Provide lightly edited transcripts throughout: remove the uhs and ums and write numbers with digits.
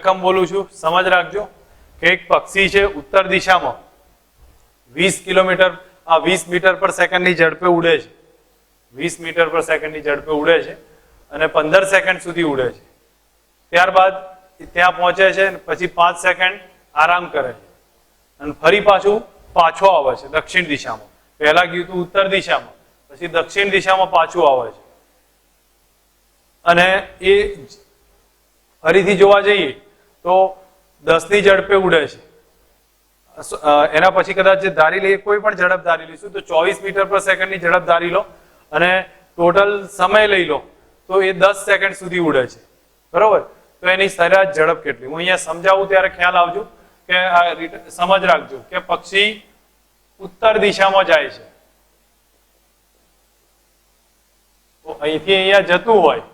રકમ બોલું છું, સમજ રાખજો કે એક પક્ષી છે ઉત્તર દિશામાં 20 કિલોમીટર 20 મીટર પર સેકન્ડની ઝડપે ઉડે છે, 20 મીટર પર સેકન્ડની ઝડપે ઉડે છે અને 15 સેકન્ડ સુધી ઉડે છે. ત્યારબાદ ત્યાં પહોંચે છે અને પછી 5 સેકન્ડ આરામ કરે છે અને ફરી પાછો આવે છે દક્ષિણ દિશામાં. પહેલા ગયું હતું ઉત્તર દિશામાં, પછી દક્ષિણ દિશામાં પાછું આવે છે અને એ ફરીથી જોવા જઈએ તો 10 ની ઝડપે ઉડે છે. એના પછી કદાચ ધારી લઈએ, કોઈ પણ ઝડપ ધારી લઈશું તો 24 મીટર પર સેકન્ડની ઝડપ ધારી લો અને ટોટલ સમય લઈ લો તો એ 10 સેકન્ડ સુધી ઉડે છે, બરોબર. તો એની સરેરાશ ઝડપ કેટલી? હું અહીંયા સમજાવું ત્યારે ખ્યાલ આવજો કે સમજ રાખજો કે પક્ષી ઉત્તર દિશામાં જાય છે તો અહીંથી અહીંયા જતું હોય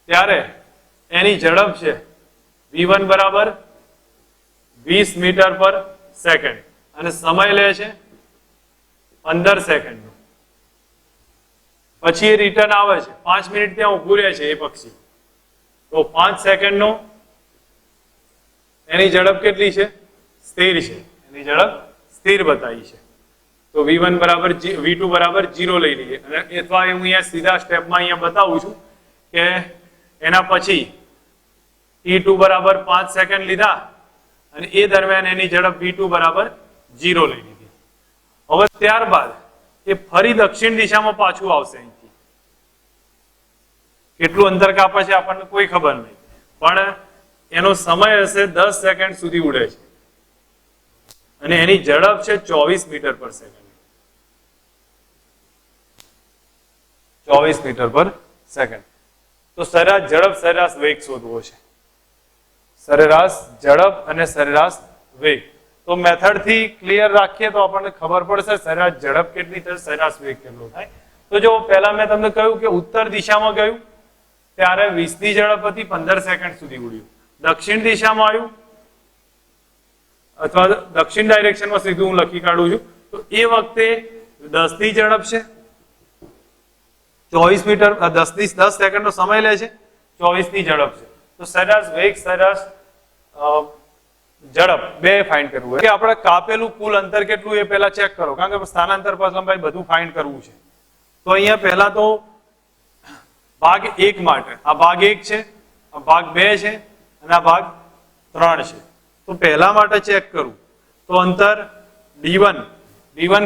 ત્યારે એની ઝડપ છે v1 બરાબર 20 મીટર પર સેકન્ડ અને સમય લે છે 15 સેકન્ડ. પછી એ રિટર્ન આવે છે, 5 મિનિટ ત્યાં ઉભું રહે છે એ પક્ષી, તો 5 સેકન્ડનો એની ઝડપ કેટલી છે? સ્થિર છે. એની ઝડપ સ્થિર બતાવી છે. તો v1 બરાબર v2 બરાબર 0 લઈ લઈએ અને અથવા હું અહીંયા સીધા સ્ટેપમાં અહીંયા બતાવું છું કે એના પછી t2 બરાબર 5 સેકન્ડ લીધા અને એ દરમિયાન એની ઝડપ v2 બરાબર 0 લઈ લીધી. હવે ત્યારબાદ એ ફરી દક્ષિણ દિશામાં પાછું આવશે. અહીંથી કેટલું અંતર કાપે છે આપણને કોઈ ખબર નહીં, પણ એનો સમય હશે 10 સેકન્ડ સુધી ઉડે છે અને એની ઝડપ છે 24 મીટર પર સેકન્ડ. 24 મીટર પર સેકન્ડ. તો સરેરાશ ઝડપ, સરેરાશ વેગ શોધવો છે. સરેરાશ ઝડપ અને સરેરાશ વેગ. તો મેથડ થી ક્લિયર રાખીએ તો આપણને ખબર પડશે સરેરાશ ઝડપ કેટલી થશે, સરેરાશ વેગ કેટલો થાય. તો જો પહેલા મેં તમને કહ્યું કે ઉત્તર દિશામાં ગયું ત્યારે 20 ની ઝડપ હતી, 15 સેકન્ડ સુધી ઉડ્યું. દક્ષિણ દિશામાં આવ્યું અથવા દક્ષિણ ડાયરેક્શનમાં સીધું હું લખી કાઢું છું તો એ વખતે 10 ની ઝડપ છે, 24 મીટર 10 સેકન્ડનો સમય લે છે, 24 ની ઝડપ છે. તો સરેરાશ વેગ, સરેરાશ ઝડપ બે ફાઇન્ડ કરવું કે આપણે કાપેલું કુલ અંતર કેટલું એ પહેલા ચેક કરો, કારણ કે સ્થાનાંતર પથ લંબાઈ બધું ફાઇન્ડ કરવું છે. તો અહીંયા પહેલા તો ભાગ 1 માટે આ ભાગ 1 છે, આ ભાગ 2 છે અને આ ભાગ 3 છે. તો પહેલા માટે ચેક કરું તો અંતર d1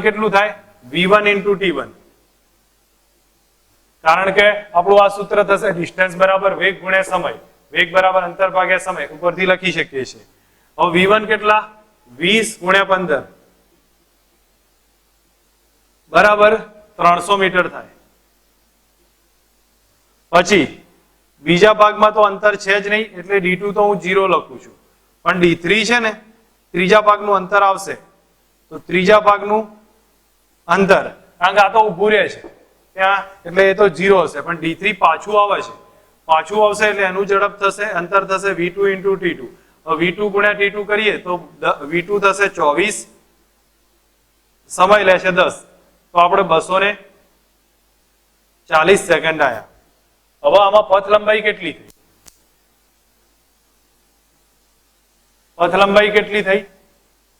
કેટલું થાય? v1 into t1, કારણ કે આપણું આ સૂત્ર થશે ડિસ્ટન્સ બરાબર વેગ ગુણ્યા સમય, વેગ બરાબર અંતર ભાગ્યા સમય, ઉપરથી લખી શકીએ છીએ. હવે v1 કેટલા? 20 ગુણ્યા 15 બરાબર 300 મીટર થાય. પછી બીજા ભાગમાં તો અંતર છે જ નહીં એટલે d2 તો હું 0 લખું છું, પણ d3 છે ને ત્રીજા ભાગનું અંતર આવશે તો ત્રીજા ભાગનું અંતર, કારણ કે આ તો ઉભું રહે છે ત્યાં એટલે એ તો 0 હશે, પણ d3 પાછું આવે છે, પાછું આવશે એટલે એનું ઝડપ થશે, અંતર થશે v2 into t2. v2 ગુણ્યા t2 કરીએ તો v2 થશે 24, સમય લેશે 10, તો આપણે 240 સેકન્ડ આયા. હવે આમાં પથ લંબાઈ કેટલી થઈ? પથ લંબાઈ કેટલી થઈ?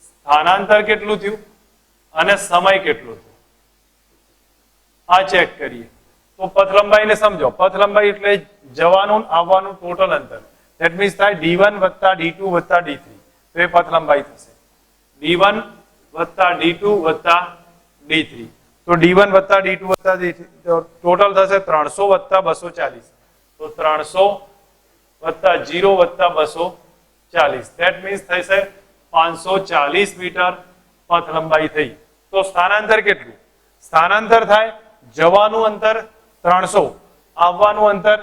સ્થાનાંતર કેટલું થયું અને સમય કેટલો થયો આ ચેક કરીએ. તો પથ લંબાઈને સમજો. પથ લંબાઈ એટલે જવાનું આવવાનું ટોટલ અંતર, ધેટ મીન્સ થાય d1 વત્તા d2 વત્તા d3, તો એ પથ લંબાઈ થશે d1 વત્તા d2 વત્તા d3. તો d1 વત્તા d2 વત્તા d3 ટોટલ થશે 300 વત્તા 240, તો 300 વત્તા 0 વત્તા 240, ધેટ મીન્સ થશે 540 મીટર પથ લંબાઈ થઈ. તો સ્થાનાંતર કેટલું? સ્થાનાંતર થાય જવાનું અંતર 300, આવવાનું અંતર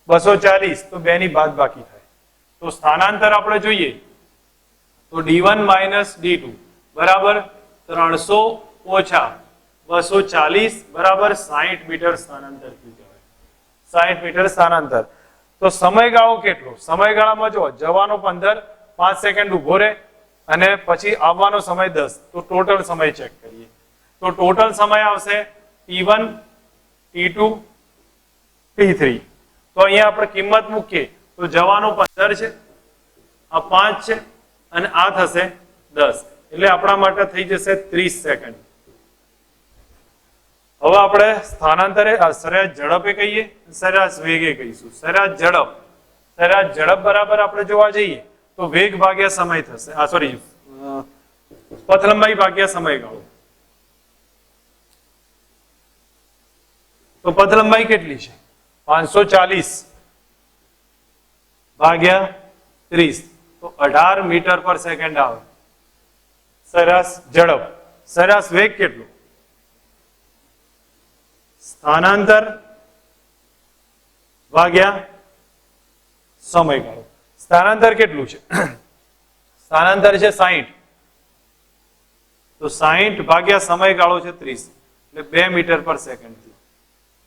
240, તો બે ની બાદ બાકી થાય. તો સ્થાનાંતર આપણે જોઈએ તો d1 minus d2 બરાબર 300 ઓછા 240 બરાબર 60 મીટર સ્થાનાંતર થયું કહેવાય. 60 મીટર સ્થાનાંતર. તો સમયગાળો કેટલો? સમયગાળામાં જો જવાનો 15, 5 સેકન્ડ ઉભો રહે અને પછી આવવાનો સમય 10, તો ટોટલ સમય ચેક કરીએ તો ટોટલ સમય આવશે t1 t2 t3. તો અહીંયા આપણે કિંમત મૂકીએ તો જવાનો 15 છે, આ 5 છે અને આ થશે 10, એટલે આપણા માટે થઈ જશે 30 સેકન્ડ. હવે આપણે સ્થાનાંતરે સરેરાશ ઝડપે કહીએ, સરેરાશ વેગે કહીશું. સરેરાશ ઝડપ બરાબર આપણે જોવા જઈએ તો વેગ ભાગ્યા સમય થશે, સોરી પથ લંબાઈ ભાગ્યા સમયગાળો. તો પથ લંબાઈ કેટલી છે? 540 ભાગ્યા 30, તો 18 મીટર પર સેકન્ડ આવે સરેરાશ ઝડપ. સરેરાશ વેગ કેટલો? સ્થાનાંતર ભાગ્યા સમયગાળો. સ્થાનાંતર કેટલું છે? સ્થાનાંતર છે 60, તો 60 ભાગ્યા સમયગાળો છે 30, એટલે 2 મીટર પર સેકન્ડ.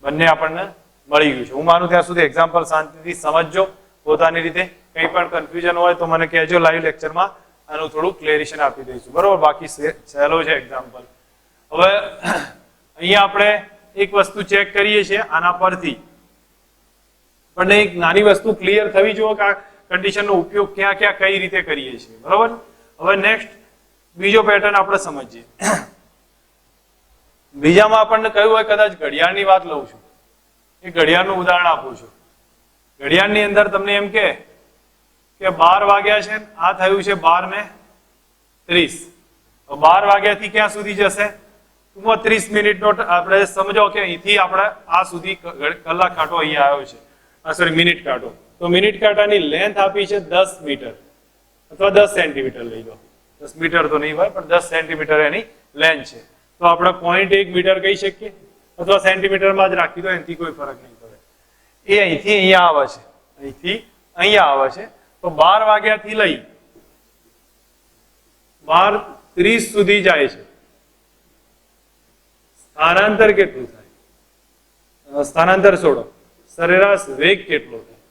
બંને આપણને મળી ગયું છે. હું માનું ત્યાં સુધી એક્ઝામ્પલ શાંતિથી સમજજો પોતાની રીતે. કંઈ પણ કન્ફ્યુઝન હોય તો મને કહેજો, લાઈવ લેક્ચરમાં આનું થોડું ક્લેરિફિકેશન આપી દઈશું, બરોબર? બાકી સહેલો છે એક્ઝામ્પલ. હવે અહીંયા આપણે એક વસ્તુ ચેક કરીએ છીએ આના પરથી, પણ એક નાની વસ્તુ ક્લિયર થવી જોઈએ કે આ કન્ડિશનનો ઉપયોગ ક્યાં ક્યાં કઈ રીતે કરીએ છીએ, બરોબર? હવે નેક્સ્ટ બીજો પેટર્ન આપણે સમજીએ. બીજામાં આપણને કહ્યું હોય કદાચ ઘડિયાળની વાત લઉં છું, એ ઘડિયાળનું ઉદાહરણ આપું છું. ઘડિયાળની અંદર તમને એમ કે 12 વાગ્યા છે, આ થયું છે 12:30, તો 12 વાગ્યાથી ક્યાં સુધી જશે? 30 મિનિટનો આપણે સમજો કે અહીંથી આપણે આ સુધી કલાક કાંટો અહીંયા આવ્યો છે, સોરી મિનિટ કાંટો. તો મિનિટ કાંટાની લેન્થ આપી છે 10 મીટર અથવા 10 સેન્ટીમીટર લઈ લો. 10 મીટર તો નહીં હોય, પણ 10 સેન્ટીમીટર એની લેન્થ છે. તો આપણે 0.1 મીટર કહી શકીએ, અથવા સેન્ટીમીટરમાં જ રાખી દો, એનાથી કોઈ ફરક નહીં પડે. એ અહીંથી અહીંયા આવે છે, અહીંથી અહીંયા આવે છે. તો 12 વાગ્યાથી લઈ 12:30 સુધી જાય છે. સ્થાનાંતર કેટલું થાય? સ્થાનાંતર છોડો, સરેરાશ વેગ કેટલો થાય?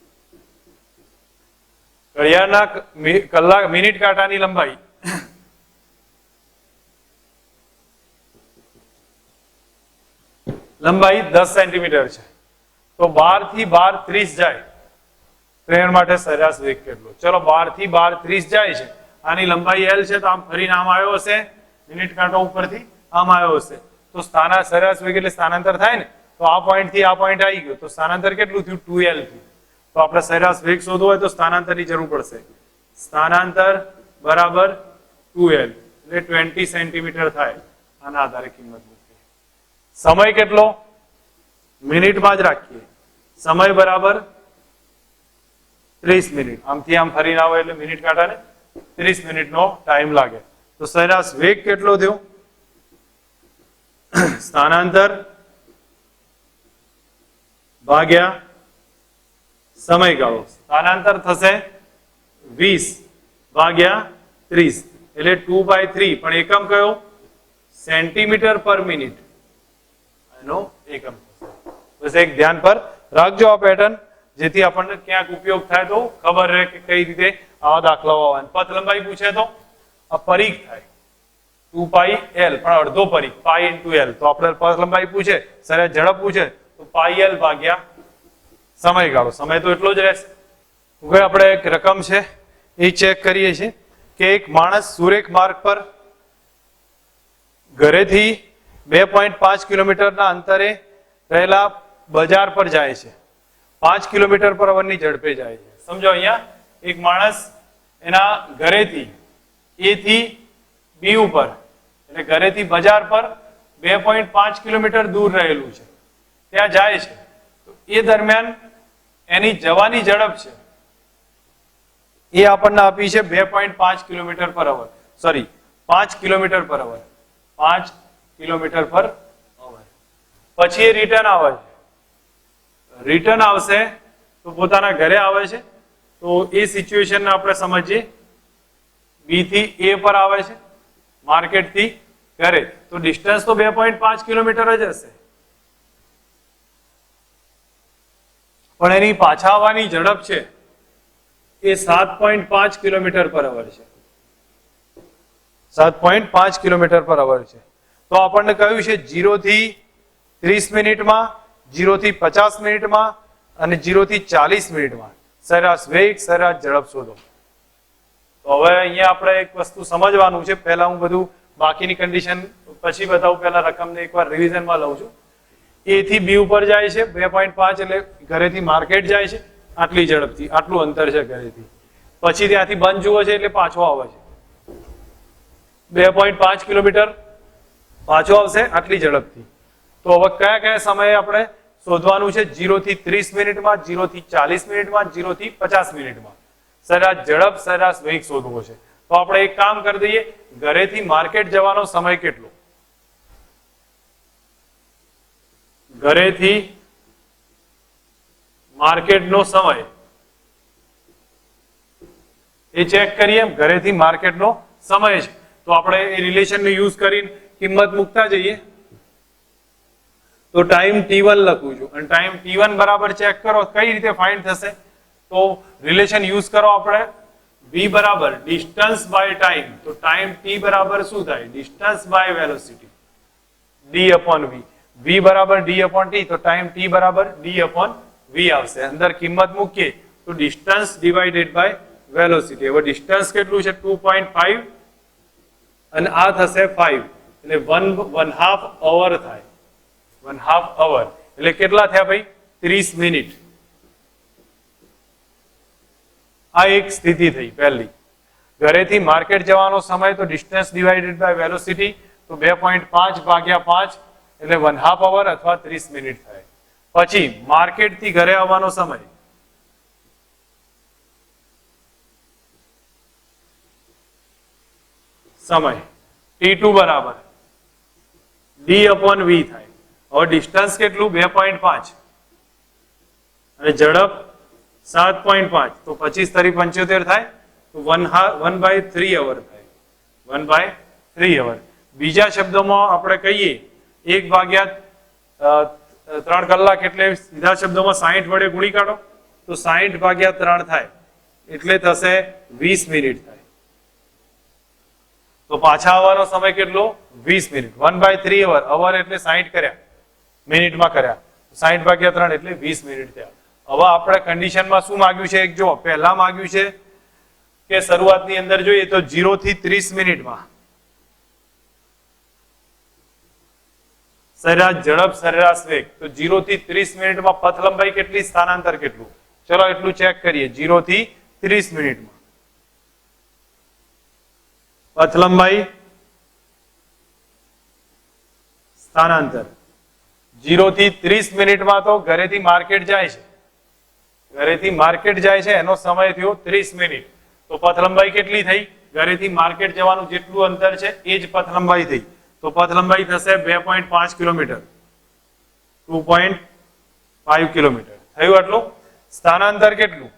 ઘડિયાળના મિનિટ કાંટાની લંબાઈ લંબાઈ 10 સેન્ટીમીટર છે, તો 12 થી 12:30 જાય તો એના માટે સરેરાશ વેગ કેટલો? ચલો 12 થી 12:30 જાય છે, આની લંબાઈ L છે, તો આમ ફરીને આમ આવ્યો હશે, મિનિટ કાંટો ઉપરથી આમ આવ્યો હશે, તો સરેરાશ વેગ એટલે સ્થાનાંતર થાય ને. તો આ પોઈન્ટ થી આ પોઈન્ટ આવી ગયો, તો સ્થાનાંતર કેટલું થયું? 2L થયું. તો આપણે સરેરાશ વેગ શોધવો હોય તો સ્થાનાંતરની જરૂર પડશે. સ્થાનાંતર બરાબર 2L એટલે 20 સેન્ટીમીટર થાય. આના આધારે કિંમત મૂકીએ. સમય કેટલો? મિનિટમાં જ રાખીએ. સમય બરાબર 30 મિનિટ. આમથી આમ ફરીને આવે એટલે મિનિટ કાંટાને 30 મિનિટનો ટાઈમ લાગે. તો સરેરાશ વેગ કેટલો થયો? સ્થાનાંતર ભાગ્યા સમયગાળો. સ્થાનાંતર થશે 20 ભાગ્યા 30 એટલે 2/3, પણ એકમ કયો? સેન્ટીમીટર પર મિનિટ એનો એકમ. બસ એક ધ્યાન પર રાખજો આ પેટર્ન, જેથી આપણને ક્યાંક ઉપયોગ થાય તો ખબર રહે કે કઈ રીતે આવા દાખલાઓ આવે. પથ લંબાઈ પૂછે તો આ પરીખ થાય 2πL, પણ અડધો પરીખ π×L. તો આપણે પથ લંબાઈ પૂછે, સરેરાશ ઝડપ પૂછે તો πL ભાગ્યા સમયગાળો. સમય તો એટલો જ રહેશે. હવે આપણે એક રકમ છે એ ચેક કરીએ છીએ કે એક માણસ સુરેખ માર્ગ પર ઘરેથી 2.5 કિલોમીટરના અંતરે રહેલા બજાર પર જાય છે. 5 કિલોમીટર પર અવરની ઝડપે જાય છે. સમજો અહીંયા એક માણસ એના ઘરેથી A થી B ઉપર, એટલે ઘરેથી બજાર પર 2.5 કિલોમીટર દૂર રહેલું છે, ત્યાં જાય છે. તો એ દરમિયાન એની જવાની ઝડપ છે એ આપણને આપી છે 2.5 કિલોમીટર પર અવર, સોરી 5 કિલોમીટર પર અવર, 5 કિલોમીટર પર અવર. પછી એ રિટર્ન આવે છે. રિટર્ન આવશે તો પોતાના ઘરે આવે છે. તો એ સિચ્યુએશન આપણે સમજીએ. B થી A પર આવે છે, માર્કેટ થી ઘરે, તો ડિસ્ટન્સ તો 2.5 કિલોમીટર જ હશે, પણ એની પાછા આવવાની ઝડપ છે એ 7.5 કિલોમીટર પર અવર છે. 7.5 કિલોમીટર પર અવર છે. તો આપણને કહ્યું છે 0 થી 30 મિનિટમાં, 0 થી 50 મિનિટમાં અને 0 થી 40 મિનિટમાં સરેરાશ વેગ, સરેરાશ ઝડપ શોધો. તો હવે અહીંયા આપણે એક વસ્તુ સમજવાનું છે. પહેલા હું બધું બાકીની કન્ડિશન પછી બતાવું, પહેલા રકમને એકવાર રિવિઝનમાં લઉં છું. એ થી બી ઉપર જાય છે 2.5, એટલે ઘરેથી માર્કેટ જાય છે આટલી ઝડપથી, આટલું અંતર છે ઘરેથી. પછી ત્યાંથી બંધ જુઓ છે એટલે પાછો આવે છે 2.5 કિલોમીટર પાછો આવશે આટલી ઝડપથી. તો હવે કયા કયા સમયે આપણે શોધવાનું છે? 0 થી 30 મિનિટમાં, 0 થી 40 મિનિટમાં, 0 થી 50 મિનિટમાં સરેરાશ ઝડપ, સરેરાશ વેગ શોધવો છે. તો આપણે એક કામ કરી દઈએ, ઘરેથી માર્કેટ જવાનો સમય કેટલો? ઘરેથી માર્કેટનો સમય એ ચેક કરીએ. ઘરેથી માર્કેટનો સમય છે તો આપણે એ રિલેશનનો યુઝ કરીને કિંમત મૂકતા જઈએ. તો ટાઈમ t1 લખું છું અને ટાઈમ t1 બરાબર ચેક કરો કઈ રીતે ફાઇન્ડ થશે. તો રિલેશન યુઝ કરો આપણે, v બરાબર ડિસ્ટન્સ બાય ટાઈમ. તો ટાઈમ t બરાબર શું થાય? Distance by velocity, d upon v. v બરાબર d upon t, તો ટાઈમ t બરાબર d upon v આવશે. અંદર કિંમત મૂકીએ તો ડિસ્ટન્સ ડિવાઇડેડ બાય વેલોસિટી. હવે ડિસ્ટન્સ કેટલું છે? 2.5 અને આ થશે 5, એટલે 1/2 અવર થાય. 1/2 અવર એટલે કેટલા થયા ભાઈ? 30 મિનિટ. આ એક સ્થિતિ થઈ પહેલી. ઘરેથી માર્કેટ જવાનો સમય તો ડિસ્ટન્સ ડિવાઇડેડ બાય વેલોસિટી, તો 2.5 ભાગ્યા 5 એટલે 1/2 અવર અથવા 30 મિનિટ થાય. પછી માર્કેટ થી ઘરે આવવાનો સમય, t2 બરાબર d upon v થાય. હવે ડિસ્ટન્સ કેટલું? 2.5 અને ઝડપ 7.5, તો 25 તરી 75 થાય, તો 1/3 અવર થાય. 1/3 અવર. બીજા શબ્દોમાં આપણે કહીએ 1 ભાગ્યા 3 કલાક એટલે સીધા શબ્દોમાં 60 વડે ગુણી કાઢો તો 60 ભાગ્યા 3 થાય એટલે થશે 20 મિનિટ થાય. તો પાછા આવવાનો સમય કેટલો? 20 મિનિટ. 1/3 અવર. અવર એટલે 60 કર્યા, મિનિટમાં કર્યા, 60 ભાગ્યા 3 એટલે 20 મિનિટ થયા. હવે આપણે કન્ડિશનમાં શું માંગ્યું છે? એક જો પહેલા માંગ્યું છે કે શરૂઆતની અંદર જોઈએ તો 0 થી 30 મિનિટમાં સરેરાશ ઝડપ, સરેરાશ વેગ. તો 0 થી 30 મિનિટમાં પથ લંબાઈ કેટલી, સ્થાનાંતર કેટલું? ચલો એટલું ચેક કરીએ. 0 થી 30 મિનિટમાં પથ લંબાઈ, સ્થાનાંતર. 0 થી 30 મિનિટમાં તો ઘરેથી માર્કેટ જાય છે, ઘરેથી માર્કેટ જાય છે એનો સમય થયો 30 મિનિટ. તો પથ લંબાઈ કેટલી થઈ? ઘરેથી માર્કેટ જવાનું જેટલું અંતર છે એ જ પથ લંબાઈ થઈ. તો પથ લંબાઈ થશે 2.5 કિલોમીટર. 2.5 કિલોમીટર થયું આટલું. સ્થાનાંતર કેટલું?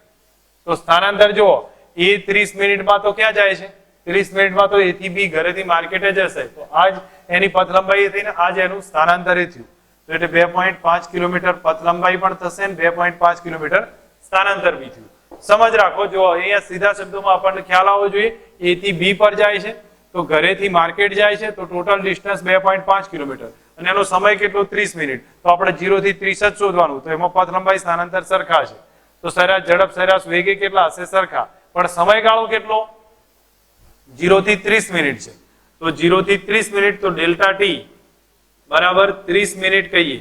તો સ્થાનાંતર જુઓ, એ 30 મિનિટમાં તો ક્યાં જાય છે? 30 મિનિટમાં તો એ થી બી ઘરેથી માર્કેટે જશે. તો આજ એની પથ લંબાઈ થઈને આજ એનું સ્થાનાંતર થયું. તો એટલે 2.5 કિલોમીટર પથ લંબાઈ પણ થશે ને 2.5 કિલોમીટર સ્થાનાંતર બી થયું. સમજ રાખો, જો અહીંયા સીધા શબ્દોમાં આપણને ખ્યાલ આવવો જોઈએ. એ થી બી પર જાય છે તો ઘરેથી માર્કેટ જાય છે તો ટોટલ ડિસ્ટન્સ 2.5 કિલોમીટર અને એનો સમય કેટલો? 30 મિનિટ. તો આપણે 0 થી 30 જ શોધવાનું. તો એમાં પથ લંબાઈ, સ્થાનાંતર સરખા છે. તો સરેરાશ ઝડપ, સરેરાશ વેગે કેટલા હશે? સરખા. પણ સમયગાળો કેટલો? 0 થી 30 મિનિટ છે. તો 0 થી 30 મિનિટ તો ડેલ્ટા ટી બરાબર 30 મિનિટ કહીએ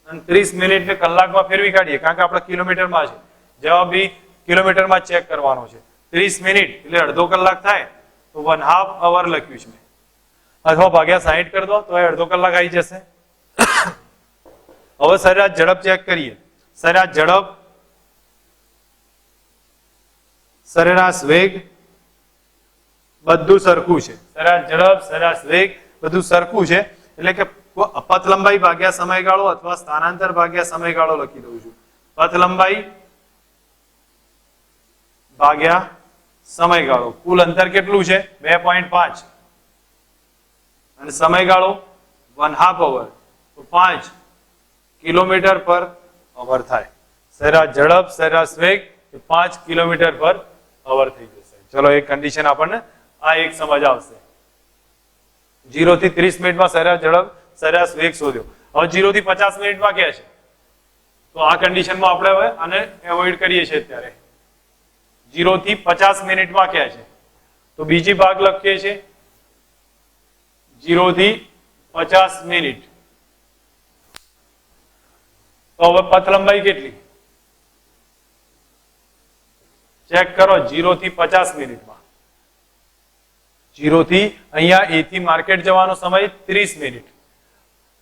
અને 30 મિનિટને કલાકમાં ફેરવી કાઢીએ કારણ કે આપણે કિલોમીટરમાં છે. જવાબ બી કિલોમીટરમાં ચેક કરવાનો છે. 30 મિનિટ એટલે અડધો કલાક થાય તો 1/2 અવર લખ્યું છે અથવા ભાગ્યા 60 કરી દો તો અડધો કલાક આવી જશે. હવે સરેરાશ ઝડપ ચેક કરીએ. સરેરાશ ઝડપ, સરેરાશ વેગ બધું સરખું છે. સરેરાશ ઝડપ, સરેરાશ વેગ બધું સરખું છે. એટલે કે પથ લંબાઈ ભાગ્યા સમયગાળો અથવા સ્થાનાંતર ભાગ્યા સમયગાળો લખી દઉં છું. પથ લંબાઈ ભાગ્યા સમયગાળો. કુલ અંતર કેટલું છે? 2.5 અને સમયગાળો 1/2 અવર. તો 5 કિલોમીટર પર અવર થાય. સરેરાશ ઝડપ, સરેરાશ વેગ 5 કિલોમીટર પર અવર થઈ જશે. ચલો એક કન્ડિશન આપણને આ એક સમજ આવશે. 0 થી 30 મિનિટમાં સરેરાશ ઝડપ, સરેરાશ વેગ શોધ્યો. હવે 0 થી 50 મિનિટમાં ક્યાં છે? તો આ કન્ડિશનમાં આપણે હવે આને એવોઇડ કરીએ છીએ અત્યારે 0 થી 50 મિનિટમાં ક્યાં છે તો બીજી ભાગ લખીએ છીએ 0 થી 50 મિનિટ તો હવે પથ લંબાઈ કેટલી ચેક કરો 0 થી 50 મિનિટમાં 0 થી અહીંયા એ થી માર્કેટ જવાનો સમય 30 મિનિટ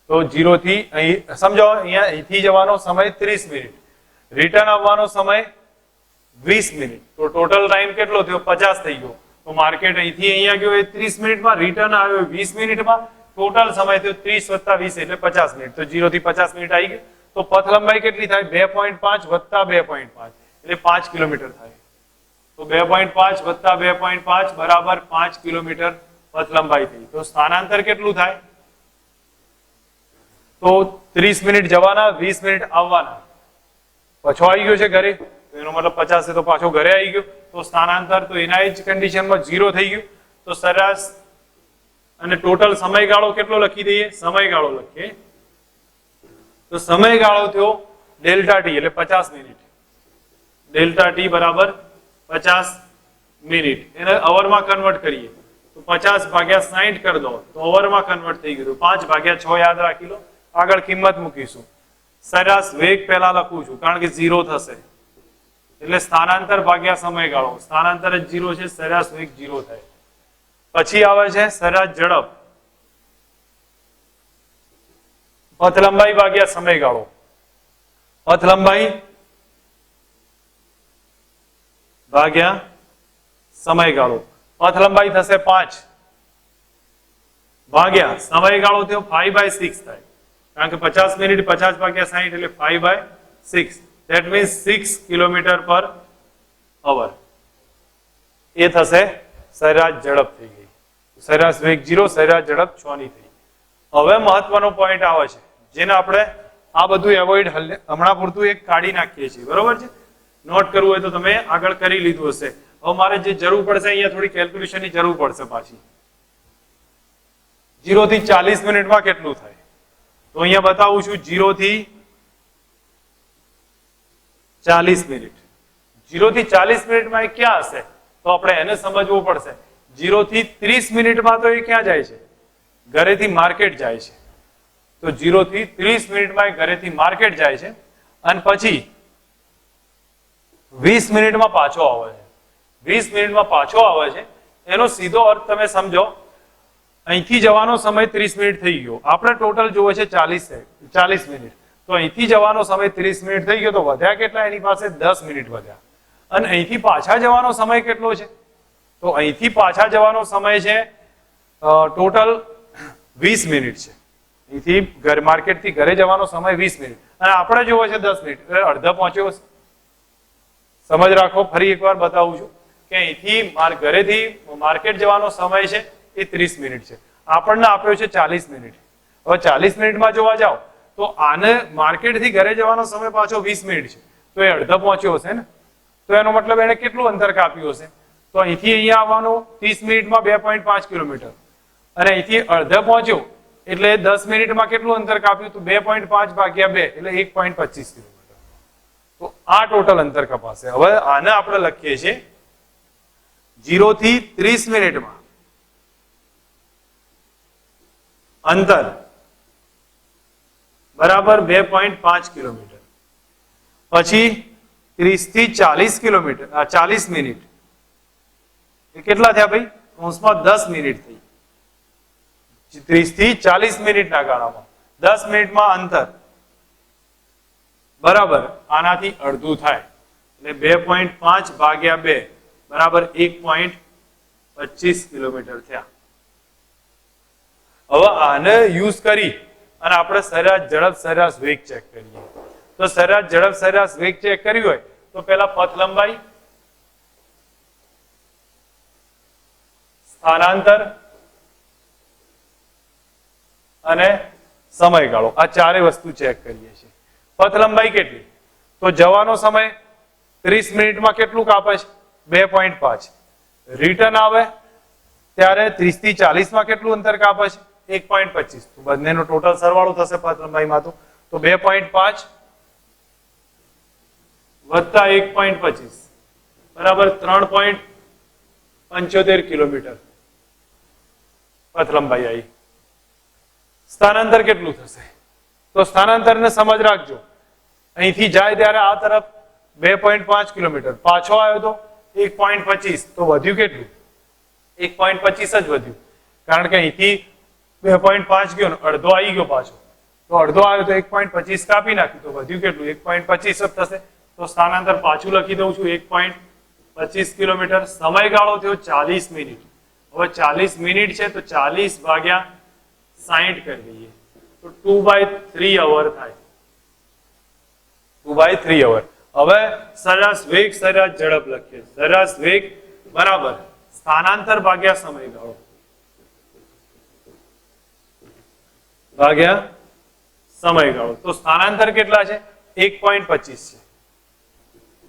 તો 0 થી અહીં સમજો અહીંયા અહીંથી જવાનો સમય 30 મિનિટ રિટર્ન આવવાનો સમય 20 મિનિટ તો ટોટલ ટાઈમ કેટલો થયો 50 થઈ ગયો તો માર્કેટ અહીંથી અહીંયા ગયો એ 30 મિનિટમાં રિટર્ન આવ્યો 20 મિનિટમાં ટોટલ સમય થયો 30 + 20 એટલે 50 મિનિટ તો 0 થી 50 મિનિટ આવી ગઈ તો પથ લંબાઈ કેટલી થાય 2.5 + 2.5 એટલે 5 કિલોમીટર થાય તો 2.5 + 2.5 બરાબર 5 કિલોમીટર પથ લંબાઈ થઈ તો સ્થાનાંતર કેટલું થાય તો 30 મિનિટ જવાના 20 મિનિટ આવવાના પાછો આવી ગયો છે ઘરે એનો મતલબ 50 છે તો પાછો ઘરે આવી ગયો તો સ્થાનાંતર તો એના જ કન્ડિશનમાં 0 થઈ ગયું તો સરેરાશ અને ટોટલ સમયગાળો કેટલો લખી દઈએ સમયગાળો લખીએ તો સમયગાળો થયો ડેલ્ટા ટી એટલે 50 મિનિટ ડેલ્ટા ટી બરાબર 50 મિનિટ એને અવરમાં કન્વર્ટ કરીએ તો 50 / 60 કરી દો તો અવરમાં કન્વર્ટ થઈ ગયું 5 / 6 યાદ રાખી લો આગળ કિંમત મૂકીશું સરેરાશ વેગ પહેલા લખું છું કારણ કે 0 થશે એટલે સ્થાનાંતર ભાગ્યા સમયગાળો સ્થાનાંતર જ 0 છે સરેરાશ વેગ 0 થાય પછી આવે છે સરેરાશ ઝડપ પથ લંબાઈ ભાગ્યા સમયગાળો પથ લંબાઈ ભાગ્યા સમયગાળો પથ લંબાઈ થશે 5 ભાગ્યા સમયગાળો થયો 5/6 થાય કારણ કે 50 મિનિટ 50 / 60 એટલે 5/6 that means 6 km/h એ થશે સરેરાશ ઝડપ થઈ ગઈ સરેરાશ વેગ 0 સરેરાશ ઝડપ 6 ની થઈ હવે મહત્વનો પોઈન્ટ આવે છે જેને આપણે આ બધું એવોઇડ હમણાં પૂરતું એક કાઢી નાખીએ છીએ બરોબર છે નોટ કરવું હોય તો તમે આગળ કરી લીધું હશે હવે મારે જે જરૂર પડશે અહીંયા થોડી કેલ્ક્યુલેશનની જરૂર પડશે પાછી 0 થી 40 મિનિટમાં કેટલું થાય તો અહીંયા બતાવું છું 0 થી 40 મિનિટ 0 થી 40 મિનિટમાં એ ક્યાં હશે તો આપણે એને સમજવું પડશે 0 થી 30 મિનિટમાં તો એ ક્યાં જાય છે ઘરેથી માર્કેટ જાય છે તો 0 થી 30 મિનિટમાં એ ઘરેથી માર્કેટ જાય છે અને પછી 20 મિનિટમાં પાછો આવે છે 20 મિનિટમાં પાછો આવે છે એનો સીધો અર્થ તમે સમજો અહીંથી જવાનો સમય 30 મિનિટ થઈ ગયો આપણે ટોટલ જોવે છે 40 મિનિટ તો અહીંથી જવાનો સમય 30 મિનિટ થઈ ગયો તો વધ્યા કેટલા એની પાસે 10 મિનિટ વધ્યા અને અહીંથી પાછા જવાનો સમય કેટલો છે તો અહીંથી પાછા જવાનો સમય છે ટોટલ 20 મિનિટ છે અહીંથી માર્કેટથી ઘરે જવાનો સમય 20 મિનિટ અને આપણે જોવે છે 10 મિનિટ એટલે અડધા પહોંચ્યો છે સમજ રાખો ફરી એકવાર બતાવું છું કે અહીંથી ઘરેથી માર્કેટ જવાનો સમય છે એ 30 મિનિટ છે આપણને આપ્યો છે 40 મિનિટ હવે 40 મિનિટમાં જોવા જાઓ તો આને માર્કેટથી ઘરે જવાનો સમય પાછો 20 મિનિટ છે તો એ અડધો પહોંચ્યો હશે ને તો એનો મતલબ એને કેટલું અંતર કાપ્યું હશે તો અહીંથી અહીંયા આવવાનું 30 મિનિટમાં 2.5 કિલોમીટર અને અહીંથી અડધો પહોંચ્યો એટલે 10 મિનિટમાં કેટલું અંતર કાપ્યું તો 2.5 ભાગ્યા 2 એટલે 1.25 કિલોમીટર તો આ ટોટલ અંતર કપાશે હવે આને આપણે લખીએ છીએ 0 થી 30 મિનિટમાં અંતર બરાબર 2.5 કિલોમીટર પછી 30 થી 40 કિલોમીટર 40 મિનિટ એ કેટલા થયા ભાઈ કૌંસમાં 10 મિનિટ થઈ 30 થી 40 મિનિટના ગાળામાં 10 મિનિટમાં અંતર બરાબર આનાથી અડધું થાય એટલે 2.5 ભાગ્યા 2 બરાબર 1.25 કિલોમીટર થયા હવે આને યુઝ કરી અને આપણે સરેરાશ ઝડપ સરેરાશ વેગ ચેક કરીએ તો સરેરાશ ઝડપ સરેરાશ વેગ ચેક કર્યું હોય તો પહેલા પથ લંબાઈ સ્થાનાંતર અને સમયગાળો આ ચારે વસ્તુ ચેક કરીએ છીએ પથ લંબાઈ કેટલી તો જવાનો સમય 30 મિનિટમાં કેટલું કાપે છે 2.5 રિટર્ન આવે ત્યારે 30 થી 40 માં કેટલું અંતર કાપે છે 1.25 તો બંનેનો ટોટલ સરવાળો થશે પથ લંબાઈમાં તો 2.5 વત્તા 1.25 બરાબર 3.75 કિલોમીટર પથ લંબાઈ આવી. સ્થાનાંતર કેટલું થશે? તો સ્થાનાંતરને સમજ રાખજો. અહીંથી જાય ત્યારે આ તરફ 2.5 કિલોમીટર, પાછો આવ્યો તો 1.25, તો વધ્યું કેટલું? 1.25 જ વધ્યું, કારણ કે અહીંથી 2.5 ગયો ને અડધો આવી ગયો પાછો, તો અડધો આવ્યો તો 1.25 કાપી નાખ્યું, તો વધ્યું કેટલું? 1.25 જ થશે. તો સ્થાનાંતર પાછું લખી દઉં છું, 1.25 કિલોમીટર. સમયગાળો થયો 40 મિનિટ. હવે 40 મિનિટ છે તો 40 ભાગ્યા 60 કરી દઈએ તો 2/3 અવર થાય. 2/3 અવર. હવે સરેરાશ વેગ, સરેરાશ ઝડપ લખીએ. સરેરાશ વેગ બરાબર સ્થાનાંતર ભાગ્યા સમયગાળો ભાગ્યા સમયગાળો. તો સ્થાનાંતર કેટલા છે? 1.25 છે.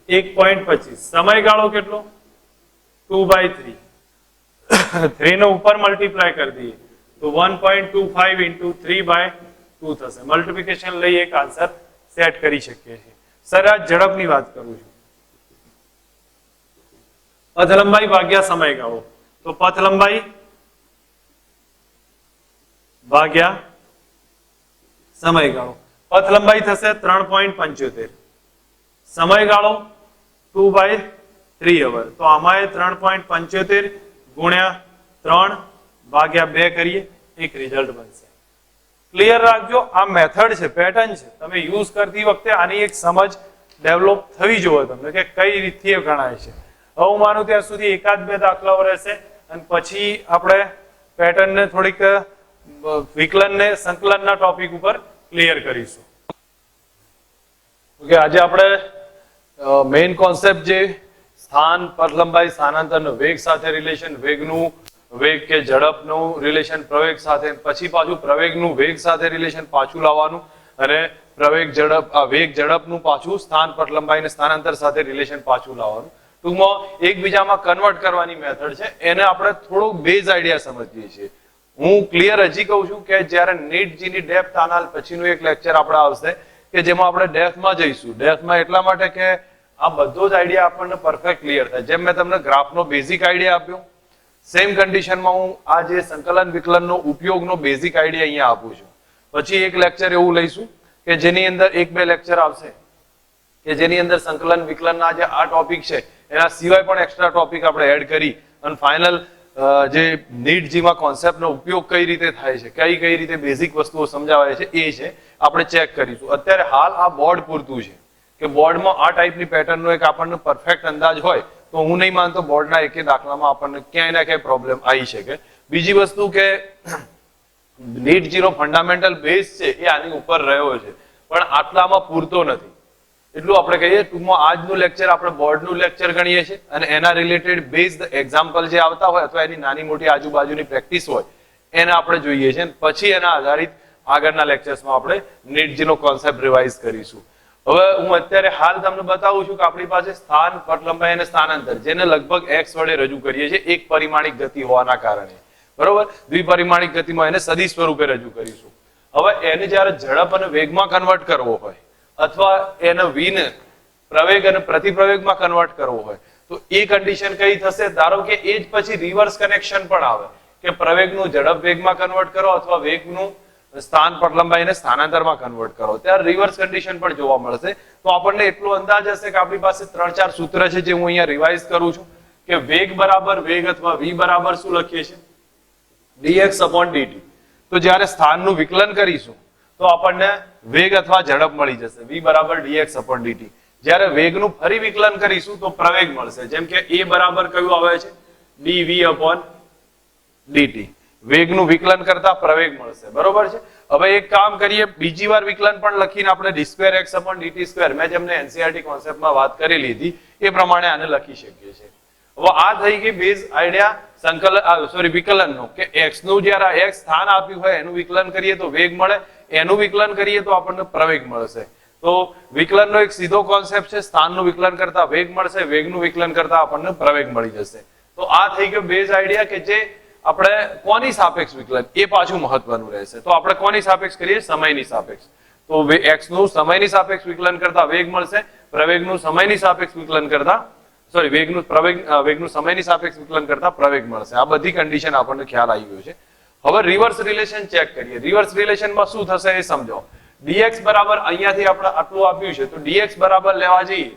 1.25. સમયગાળો કેટલો? 2/3. 3 નો ઉપર મલ્ટીપ્લાય કરી દઈએ તો 1.25 into 3/2 થશે. મલ્ટીપ્લિકેશન લઈ એક આન્સર સેટ કરી શકીએ છીએ. સરેરાશ ઝડપની વાત કરું છું. પથ લંબાઈ ભાગ્યા સમયગાળો. તો પથ લંબાઈ ભાગ્યા સમયગાળો. પથ લંબાઈ થશે 3.75. સમયગાળો 2/3 અવર. તો આમાં 3.75 ગુણ્યા 3 ભાગ્યા 2 કરીએ, એક રિઝલ્ટ બનશે. ક્લિયર રાખજો, આ મેથડ છે, પેટર્ન છે. તમે યુઝ કરતી વખતે આની એક સમજ ડેવલપ થવી જોઈએ તમને કે કઈ રીતથી ગણાય છે. હવે હું માનું ત્યાં સુધી એકાદ બે દાખલાઓ રહેશે અને પછી આપણે પેટર્નને થોડીક વિકલનને સંકલનના ટોપિક ઉપર ક્લિયર કરીશું. ઓકે, આજે આપણે મેઇન કોન્સેપ્ટ જે સ્થાન, પથ લંબાઈ, સ્થાનાંતરનો વેગ સાથે રિલેશન, વેગનું વેગ કે ઝડપનું રિલેશન પ્રવેગ સાથે, પછી પાછું પ્રવેગનું વેગ સાથે રિલેશન પાછું લાવવાનું અને પ્રવેગ ઝડપ વેગ ઝડપનું પાછું સ્થાન, પથ લંબાઈ અને સ્થાનાંતર સાથે રિલેશન પાછું લાવવાનું. ટૂંકમાં એકબીજામાં કન્વર્ટ કરવાની મેથડ છે, એને આપણે થોડો બેઝ આઈડિયા સમજીએ છીએ. હું ક્લિયર હજી કહું છું કે જ્યારે નીટજીની ડેપ્થ આના પછીનું એક લેક્ચર આપણે આવશે કે જેમાં આપણે ડેપ્થમાં જઈશું. ડેપ્થમાં એટલા માટે કે આ બધો જ આઈડિયા આપણને પરફેક્ટ ક્લિયર થાય. જેમ મેં તમને ગ્રાફનો બેઝિક આઈડિયા આપ્યો, સેમ કન્ડિશનમાં હું આ જે સંકલન વિકલનનો ઉપયોગનો બેઝિક આઈડિયા અહીંયા આપું છું. પછી એક લેક્ચર એવું લઈશું કે જેની અંદર એક બે લેક્ચર આવશે કે જેની અંદર સંકલન વિકલનના જે આ ટોપિક છે એના સિવાય પણ એક્સ્ટ્રા ટોપિક આપણે એડ કરી અને ફાઇનલ જે નીટજીમાં કોન્સેપ્ટનો ઉપયોગ કઈ રીતે થાય છે, કઈ રીતે બેઝિક વસ્તુઓ સમજાવાય છે એ છે આપણે ચેક કરીશું. અત્યારે હાલ આ બોર્ડ પૂરતું છે કે બોર્ડમાં આ ટાઈપની પેટર્નનો એક આપણને પરફેક્ટ અંદાજ હોય તો હું નહીં માનતો બોર્ડના એક દાખલામાં આપણને ક્યાંય ના ક્યાંય પ્રોબ્લેમ આવી શકે. બીજી વસ્તુ કે નીટજીનો ફંડામેન્ટલ બેઝ છે એ આની ઉપર રહ્યો છે પણ આટલામાં પૂરતો નથી. એટલું આપણે કહીએ. ટૂંકમાં આજનું લેક્ચર આપણે બોર્ડનું લેક્ચર ગણીએ છીએ અને એના રિલેટેડ બેઝડ એક્ઝામ્પલ જે આવતા હોય અથવા એની નાની મોટી આજુબાજુની પ્રેક્ટિસ હોય એને આપણે જોઈએ છીએ. પછી એના આધારિત આગળના લેક્ચર્સમાં આપણે નીટજીનો કોન્સેપ્ટ રિવાઇઝ કરીશું. હવે હું અત્યારે હાલ તમને બતાવું છું કે આપણી પાસે સ્થાન, પથ લંબાઈ અને સ્થાનાંતર જેને લગભગ x વડે રજૂ કરીએ છીએ એક પરિમાણિક ગતિ હોવાના કારણે. બરોબર, દ્વિપરિમાણિક ગતિમાં એને સદિશ સ્વરૂપે રજૂ કરીશું. હવે એને જ્યારે ઝડપ અને વેગમાં કન્વર્ટ કરવો હોય અથવા એને વીને પ્રવેગ અને પ્રતિપ્રવેગમાં કન્વર્ટ કરવો હોય તો એ કન્ડિશન કઈ થશે? ધારો કે એ જ પછી રિવર્સ કનેક્શન પણ આવે કે પ્રવેગનું ઝડપ વેગમાં કન્વર્ટ કરો અથવા વેગનું સ્થાન, પથ લંબાઈને સ્થાનાંતરમાં કન્વર્ટ કરો, ત્યારે રિવર્સ કન્ડિશન પણ જોવા મળશે. તો આપણને એટલો અંદાજ હશે કે આપણી પાસે 3-4 સૂત્ર છે જે હું અહીંયા રિવાઇઝ કરું છું કે વેગ બરાબર વેગ અથવા v બરાબર શું લખીએ છીએ? dx/dt. તો જ્યારે સ્થાનનું વિકલન કરીશું તો આપણને વેગ અથવા ઝડપ મળી જશે, v બરાબર dx/dt. જ્યારે વેગનું ફરી વિકલન કરીશું તો પ્રવેગ મળશે, જેમ કે a બરાબર કયું આવે છે? dv/dt. વેગનું વિકલન કરતા પ્રવેગ મળશે. બરોબર છે. હવે એક કામ કરીએ, બીજી વાર વિકલન પણ લખીને આપણે d2x/dt², મેં જેમને એનસીઈઆરટી કોન્સેપ્ટમાં વાત કરી લીધી એ પ્રમાણે આને લખી શકીએ છીએ. હવે આ થઈ ગઈ બેઝ આઈડિયા વિકલનનો કે x નું જ્યારે x સ્થાન આપ્યું હોય એનું વિકલન કરીએ તો વેગ મળે, એનું વિકલન કરીએ તો આપણને પ્રવેગ મળશે. તો વિકલનનો એક સીધો કોન્સેપ્ટ છે, સ્થાનનું વિકલન કરતા વેગ મળશે, વેગનું વિકલન કરતા આપણને પ્રવેગ મળી જશે. તો આ થઈ ગયો બેઝ આઈડિયા કે જે આપણે કોની સાપેક્ષ વિકલન એ પાછું મહત્વનું રહેશે. તો આપણે કોની સાપેક્ષ કરીએ? સમયની સાપેક્ષ. તો x નું સમયની સાપેક્ષ વિકલન કરતા વેગ મળશે, પ્રવેગનું સમયની સાપેક્ષ વિકલન કરતા સોરી વેગનું સમયની સાપેક્ષ વિકલન કરતા પ્રવેગ મળશે. આ બધી કન્ડિશન આપણને ખ્યાલ આવી ગયો છે. હવે રિવર્સ રિલેશન ચેક કરીએ. રિવર્સ રિલેશનમાં શું થશે એ સમજો. dx બરાબર અહીંયાથી આપણે આટલું આપ્યું છે તો dx બરાબર લેવા જઈએ,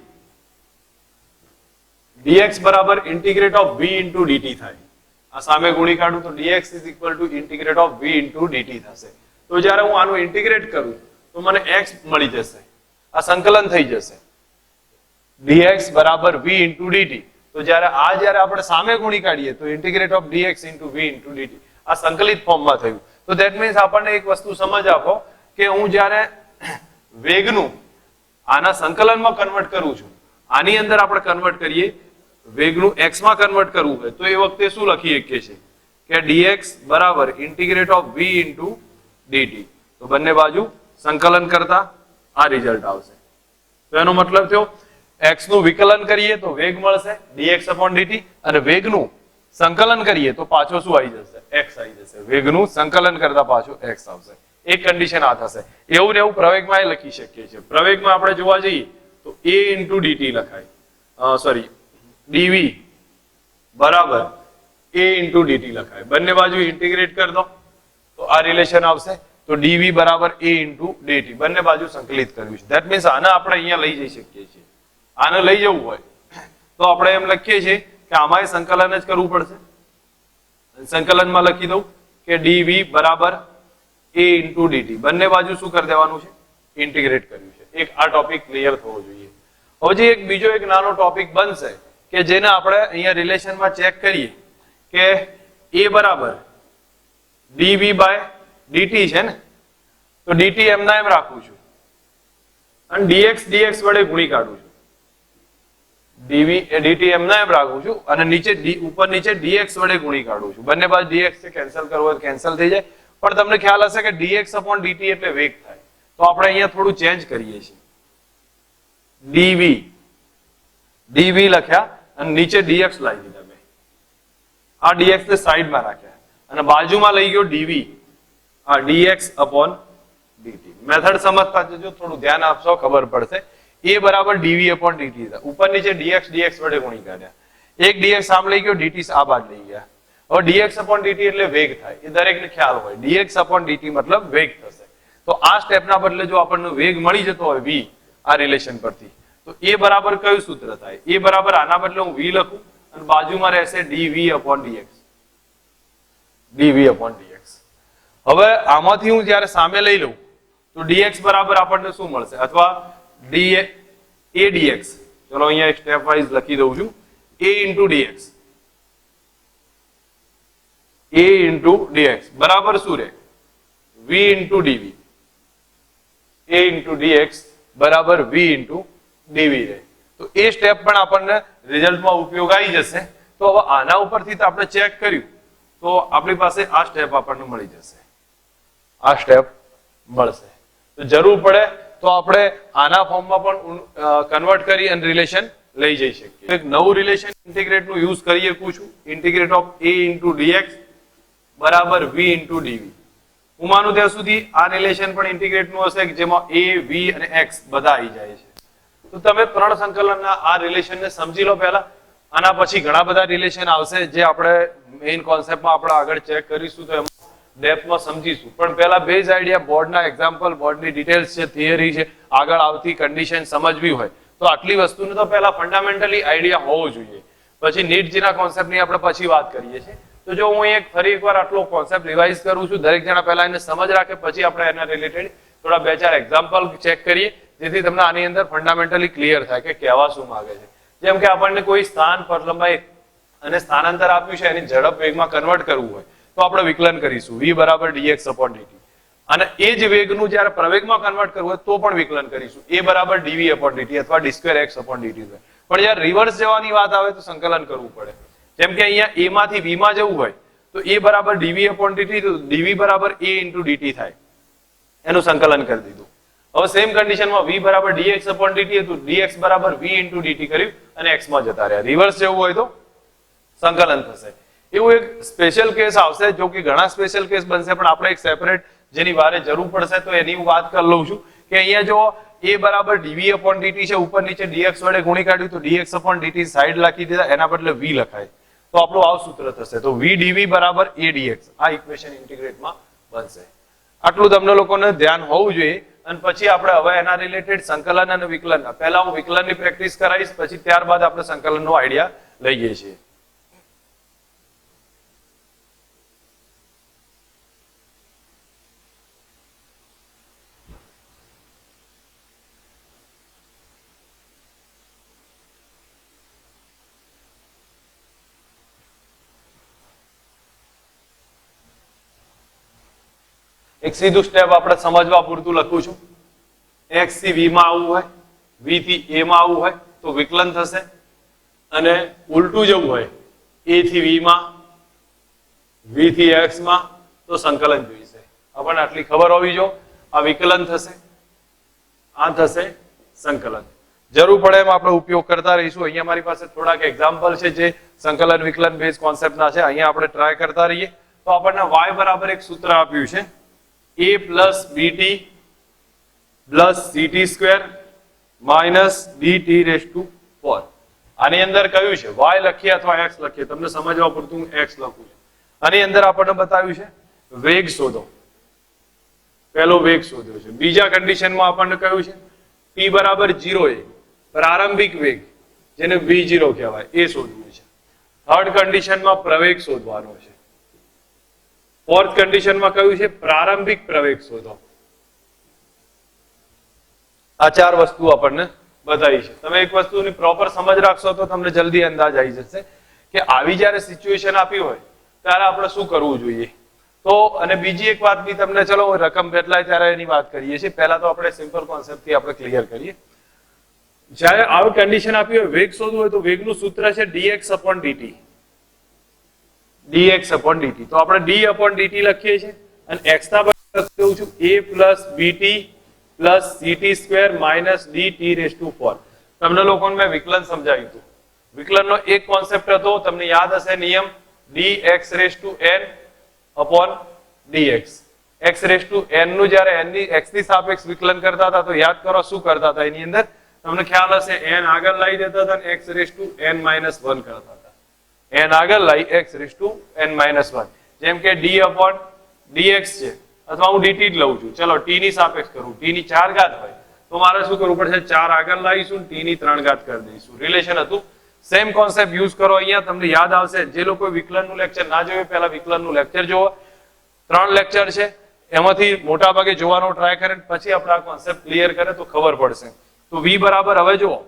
dx બરાબર integrate of v into dt થાય. આ સામે ગુણી કાઢું તો dx is equal to integrate of v into dt થશે. તો જ્યારે હું આનું ઇન્ટિગ્રેટ કરું તો મને x મળી જશે, આ સંકલન થઈ જશે dx બરાબર v into dt. તો જ્યારે આપણે સામે ગુણી કાઢીએ તો integrate of dx into v into dt આ સંકલિત ફોર્મમાં થયું. તો ધેટ મીન્સ આપણને એક વસ્તુ સમજ આપો કે હું જ્યારે વેગનું આના સંકલનમાં કન્વર્ટ કરું છું, આની અંદર આપણે કન્વર્ટ કરીએ, વેગનું x માં કન્વર્ટ કરવું હોય તો એ વખતે શું લખી શકીએ છીએ કે dx બરાબર integrate of v into dt. તો બંને બાજુ સંકલન કરતા આ રિઝલ્ટ આવશે. તો એનો મતલબ થયો x નું વિકલન કરીએ તો વેગ મળશે dx upon dt, અને વેગનું સંકલન કરીએ તો પાછો શું આવી જશે, x આવી જશે. વેગનું સંકલન કરતા પાછો x આવશે. એક કન્ડિશન આ થશે. એવું ને એવું પ્રવેગમાં એ લખી શકીએ છીએ. પ્રવેગમાં આપણે જોવા જઈએ તો a into dt લખાય, સોરી dv બરાબર a into dt લખાય. બંને બાજુ ઇન્ટિગ્રેટ કરી દો તો આ રિલેશન આવશે. તો dv બરાબર a into dt બંને બાજુ સંકલિત કર્યું છે. ધેટ મીન્સ આને આપણે અહીંયા લઈ જઈ શકીએ છીએ. આને લઈ જવું હોય તો આપણે એમ લખીએ છીએ કે આમાં સંકલન જ કરવું પડશે. સંકલનમાં લખી દઉં કે dv બરાબર a into dt બંને બાજુ શું કરી દેવાનું છે, ઇન્ટિગ્રેટ કર્યું છે. એક આ ટોપિક ક્લિયર થવો જોઈએ. હવે જે એક બીજો એક નાનો ટોપિક બનશે કે જેને આપણે અહીંયા રિલેશનમાં ચેક કરીએ કે a બરાબર dv by dt છે ને, તો dt એમના એમ રાખું છું અને dx વડે ગુણી કાઢું છું. dt એમના એમ રાખું છું અને ઉપર નીચે dx વડે ગુણી કાઢું છું. બંને બાજુ dx છે કેન્સલ કરવો હોય કેન્સલ થઈ જાય. પણ તમને ખ્યાલ હશે કે dx upon dt એટલે વેગ થાય. તો આપણે અહીંયા થોડું ચેન્જ કરીએ છીએ. dv લખ્યા અને નીચે dx લાવી દીધા મેં. આ dx ને સાઈડમાં રાખ્યા અને બાજુમાં લઈ ગયો dv, આ dx upon dt. મેથડ સમજતા જજો, થોડું ધ્યાન આપશો ખબર પડશે. a બરાબર dv upon dt था. ઉપર નીચે dx વડે ગુણી કાઢ્યા. એક dx આમ લઈ ગયો, dt આ બાદ લઈ ગયા. હવે dx upon dt એટલે વેગ થાય, એ દરેકને ખ્યાલ હોય. dx upon dt મતલબ વેગ થશે. તો આ સ્ટેપના બદલે જો આપણને વેગ મળી જતો હોય v આ રિલેશન પરથી, તો a બરાબર કયું સૂત્ર થાય, a બરાબર આના બદલે હું v લખું અને બાજુમાં રહેશે dv upon dx. dv upon dx. હવે આમાંથી હું જ્યારે સામે લઈ લઉં તો dx બરાબર આપણને શું મળશે, અથવા a dx, ચલો અહીંયા એક સ્ટેપ વાઇઝ લખી દઉં છું, a into dx, a into dx બરાબર શું રહે, v into dv, a into dx બરાબર v into dv રહે. તો એ સ્ટેપ પણ આપણને રિઝલ્ટમાં ઉપયોગ આવી જશે. તો હવે આના ઉપરથી તો આપણે ચેક કર્યું તો આપણી પાસે આ સ્ટેપ આપણને મળી જશે, આ સ્ટેપ મળશે. તો જરૂર પડે તો આપણે આના ફોર્મમાં પણ કન્વર્ટ કરી અને રિલેશન લઈ જઈ શકીએ. એક નવું રિલેશન ઇન્ટિગ્રેટ નું યુઝ કરી શકું છું, integrate of a into dx બરાબર v into dv. હું માનું ત્યાં સુધી આ રિલેશન પણ ઇન્ટિગ્રેટ નું હશે કે જેમાં a, v અને x બધા આવી જાય છે. તો તમે ત્રણ સંકલનના આ રિલેશનને સમજી લો પહેલા. આના પછી ઘણા બધા રિલેશન આવશે જે આપણે મેઇન કોન્સેપ્ટમાં આપણે આગળ ચેક કરીશું, તો એમાં ડેપ્થમાં સમજીશું. પણ પહેલા બેઝ આઈડિયા, બોર્ડના એક્ઝામ્પલ, બોર્ડની ડિટેલ્સ છે, થિયરી છે, આગળ આવતી કન્ડિશન સમજવી હોય તો આટલી વસ્તુને તો પહેલા ફંડામેન્ટલી આઈડિયા હોવો જોઈએ. પછી નીટજીના કોન્સેપ્ટની આપણે પછી વાત કરીએ છીએ. તો જો હું એક ફરી એકવાર આટલો કોન્સેપ્ટ રિવાઇઝ કરું છું, દરેક જણા પહેલા એને સમજ રાખે, પછી આપણે એના રિલેટેડ થોડા બે ચાર એક્ઝામ્પલ ચેક કરીએ જેથી તમને આની અંદર ફંડામેન્ટલી ક્લિયર થાય કે કહેવા શું માંગે છે. જેમ કે આપણને કોઈ સ્થાન પર લંબાઈ અને સ્થાનાંતર આપ્યું છે, એની ઝડપ વેગમાં કન્વર્ટ કરવું હોય તો આપણે વિકલન કરીશું v બરાબર dx upon dt. અને એ જ વેગનું જ્યારે પ્રવેગમાં કન્વર્ટ કરવું હોય તો પણ વિકલન કરીશું, a બરાબર dv upon dt અથવા d square x upon dt. પણ જ્યારે રિવર્સ જવાની વાત આવે તો સંકલન કરવું પડે. જેમ કે અહીંયા a માંથી v માં જવું હોય તો a બરાબર dv upon dt, તો dv બરાબર a into dt થાય, એનું સંકલન કરી દીધું. હવે સેમ કન્ડિશનમાં v બરાબર dx upon dt હતું, dx બરાબર v into dt કર્યું અને x માં જતા રહ્યા. રિવર્સ જવું હોય તો સંકલન થશે. એવું એક સ્પેશિયલ કેસ આવશે, જો કે ઘણા સ્પેશિયલ કેસ બનશે, પણ આપણે એક સેપરેટ જેની વારે જરૂર પડશે તો એની હું વાત કરી લઉં છું કે અહીંયા જો a બરાબર dv upon dt છે, ઉપર નીચે dx વડે ગુણી કાઢ્યું તો dx upon dt સાઈડ લખી દીધા, એના બદલે v લખાય તો આપણું આવું સૂત્ર થશે. તો v dv બરાબર a dx આ ઇક્વેશન ઇન્ટિગ્રેટમાં બનશે. આટલું તમને લોકોને ધ્યાન હોવું જોઈએ. અને પછી આપણે હવે એના રિલેટેડ સંકલન અને વિકલન, પહેલા હું વિકલનની પ્રેક્ટિસ કરાવીશ, પછી ત્યારબાદ આપણે સંકલનનો આઈડિયા લઈએ છીએ. એક સીધું સ્ટેપ આપણે સમજવા પૂરતું લખું છું. x થી v માં આવવું હોય, v થી a માં આવવું હોય તો વિકલન થશે, અને ઉલટું જવું હોય a થી v માં, v થી x માં તો સંકલન જોઈશે. આપણને આટલી ખબર હોવી જો આ વિકલન થશે, આ થશે સંકલન. જરૂર પડે એમ આપણે ઉપયોગ કરતા રહીશું. અહીંયા મારી પાસે થોડાક એક્ઝામ્પલ છે જે સંકલન વિકલન બેઝ કોન્સેપ્ટના છે, અહીંયા આપણે ટ્રાય કરતા રહીએ. તો આપણને y બરાબર એક સૂત્ર આપ્યું છે, a plus bt plus ct square minus dt raised to 4. આની અંદર કયું છે y લખીએ અથવા x લખીએ, તમને સમજવા પૂરતું x લખું છું. આની અંદર આપણને બતાવ્યું છે વેગ શોધો. પહેલો વેગ શોધ્યો છે. બીજા કન્ડિશનમાં આપણને કહ્યું છે t બરાબર 0 એ પ્રારંભિક વેગ જેને v0 કહેવાય એ શોધવું છે. થર્ડ કન્ડિશનમાં પ્રવેગ શોધવાનો છે. ફોર્થ કન્ડિશનમાં કહ્યું છે પ્રારંભિક પ્રવેગ શોધો. આ ચાર વસ્તુ આપણને બતાવી છે. તમે એક વસ્તુની પ્રોપર સમજ રાખશો તો તમને જલ્દી અંદાજ આવી જશે કે આવી જ્યારે સિચ્યુએશન આપી હોય ત્યારે આપણે શું કરવું જોઈએ. તો અને બીજી એક વાત બી તમને, ચલો રકમ બદલાય ત્યારે એની વાત કરીએ છીએ. પહેલા તો આપણે સિમ્પલ કોન્સેપ્ટ થી આપણે ક્લિયર કરીએ. જ્યારે આવી કન્ડિશન આપી હોય વેગ શોધવું હોય તો વેગનું સૂત્ર છે dx upon dt. dx upon dt. તો આપણે d upon dt લખીએ છીએ અને x ના બદલે લખું છું a plus bt plus ct square minus dt raised to 4. તમને લોકોને મેં વિકલન સમજાવ્યું હતું. વિકલનનો એક કોન્સેપ્ટ હતો, તમને યાદ હશે નિયમ, dx raised to n upon dx. x raised to n નું જ્યારે n ની x ની સાપેક્ષ વિકલન કરતા હતા તો યાદ કરો શું કરતા હતા. એની અંદર તમને ખ્યાલ હશે n આગળ લાવી દેતા હતા અને x raised to n minus 1 કરતા હતા. n આગળ લાવી x raised to n minus 1. જેમ કે d upon dx છે, અથવા હું dt જ લઉં છું. ચલો t ની સાપેક્ષ કરું, t ની 4 ઘાત હોય તો મારે શું કરવું પડશે, 4 આગળ લાવીશું, t ની 3 ઘાત કરી દઈશું. રિલેશન હતું. સેમ કોન્સેપ્ટ યુઝ કરો અહીંયા, તમને યાદ આવશે. જે લોકો વિકલનનું લેક્ચર ના જોયું પહેલા વિકલનનું લેક્ચર જોવો. 3 લેક્ચર છે, એમાંથી મોટા ભાગે જોવાનો ટ્રાય કરે, પછી આપણે આ કોન્સેપ્ટ ક્લિયર કરે તો ખબર પડશે. તો v બરાબર હવે જુઓ,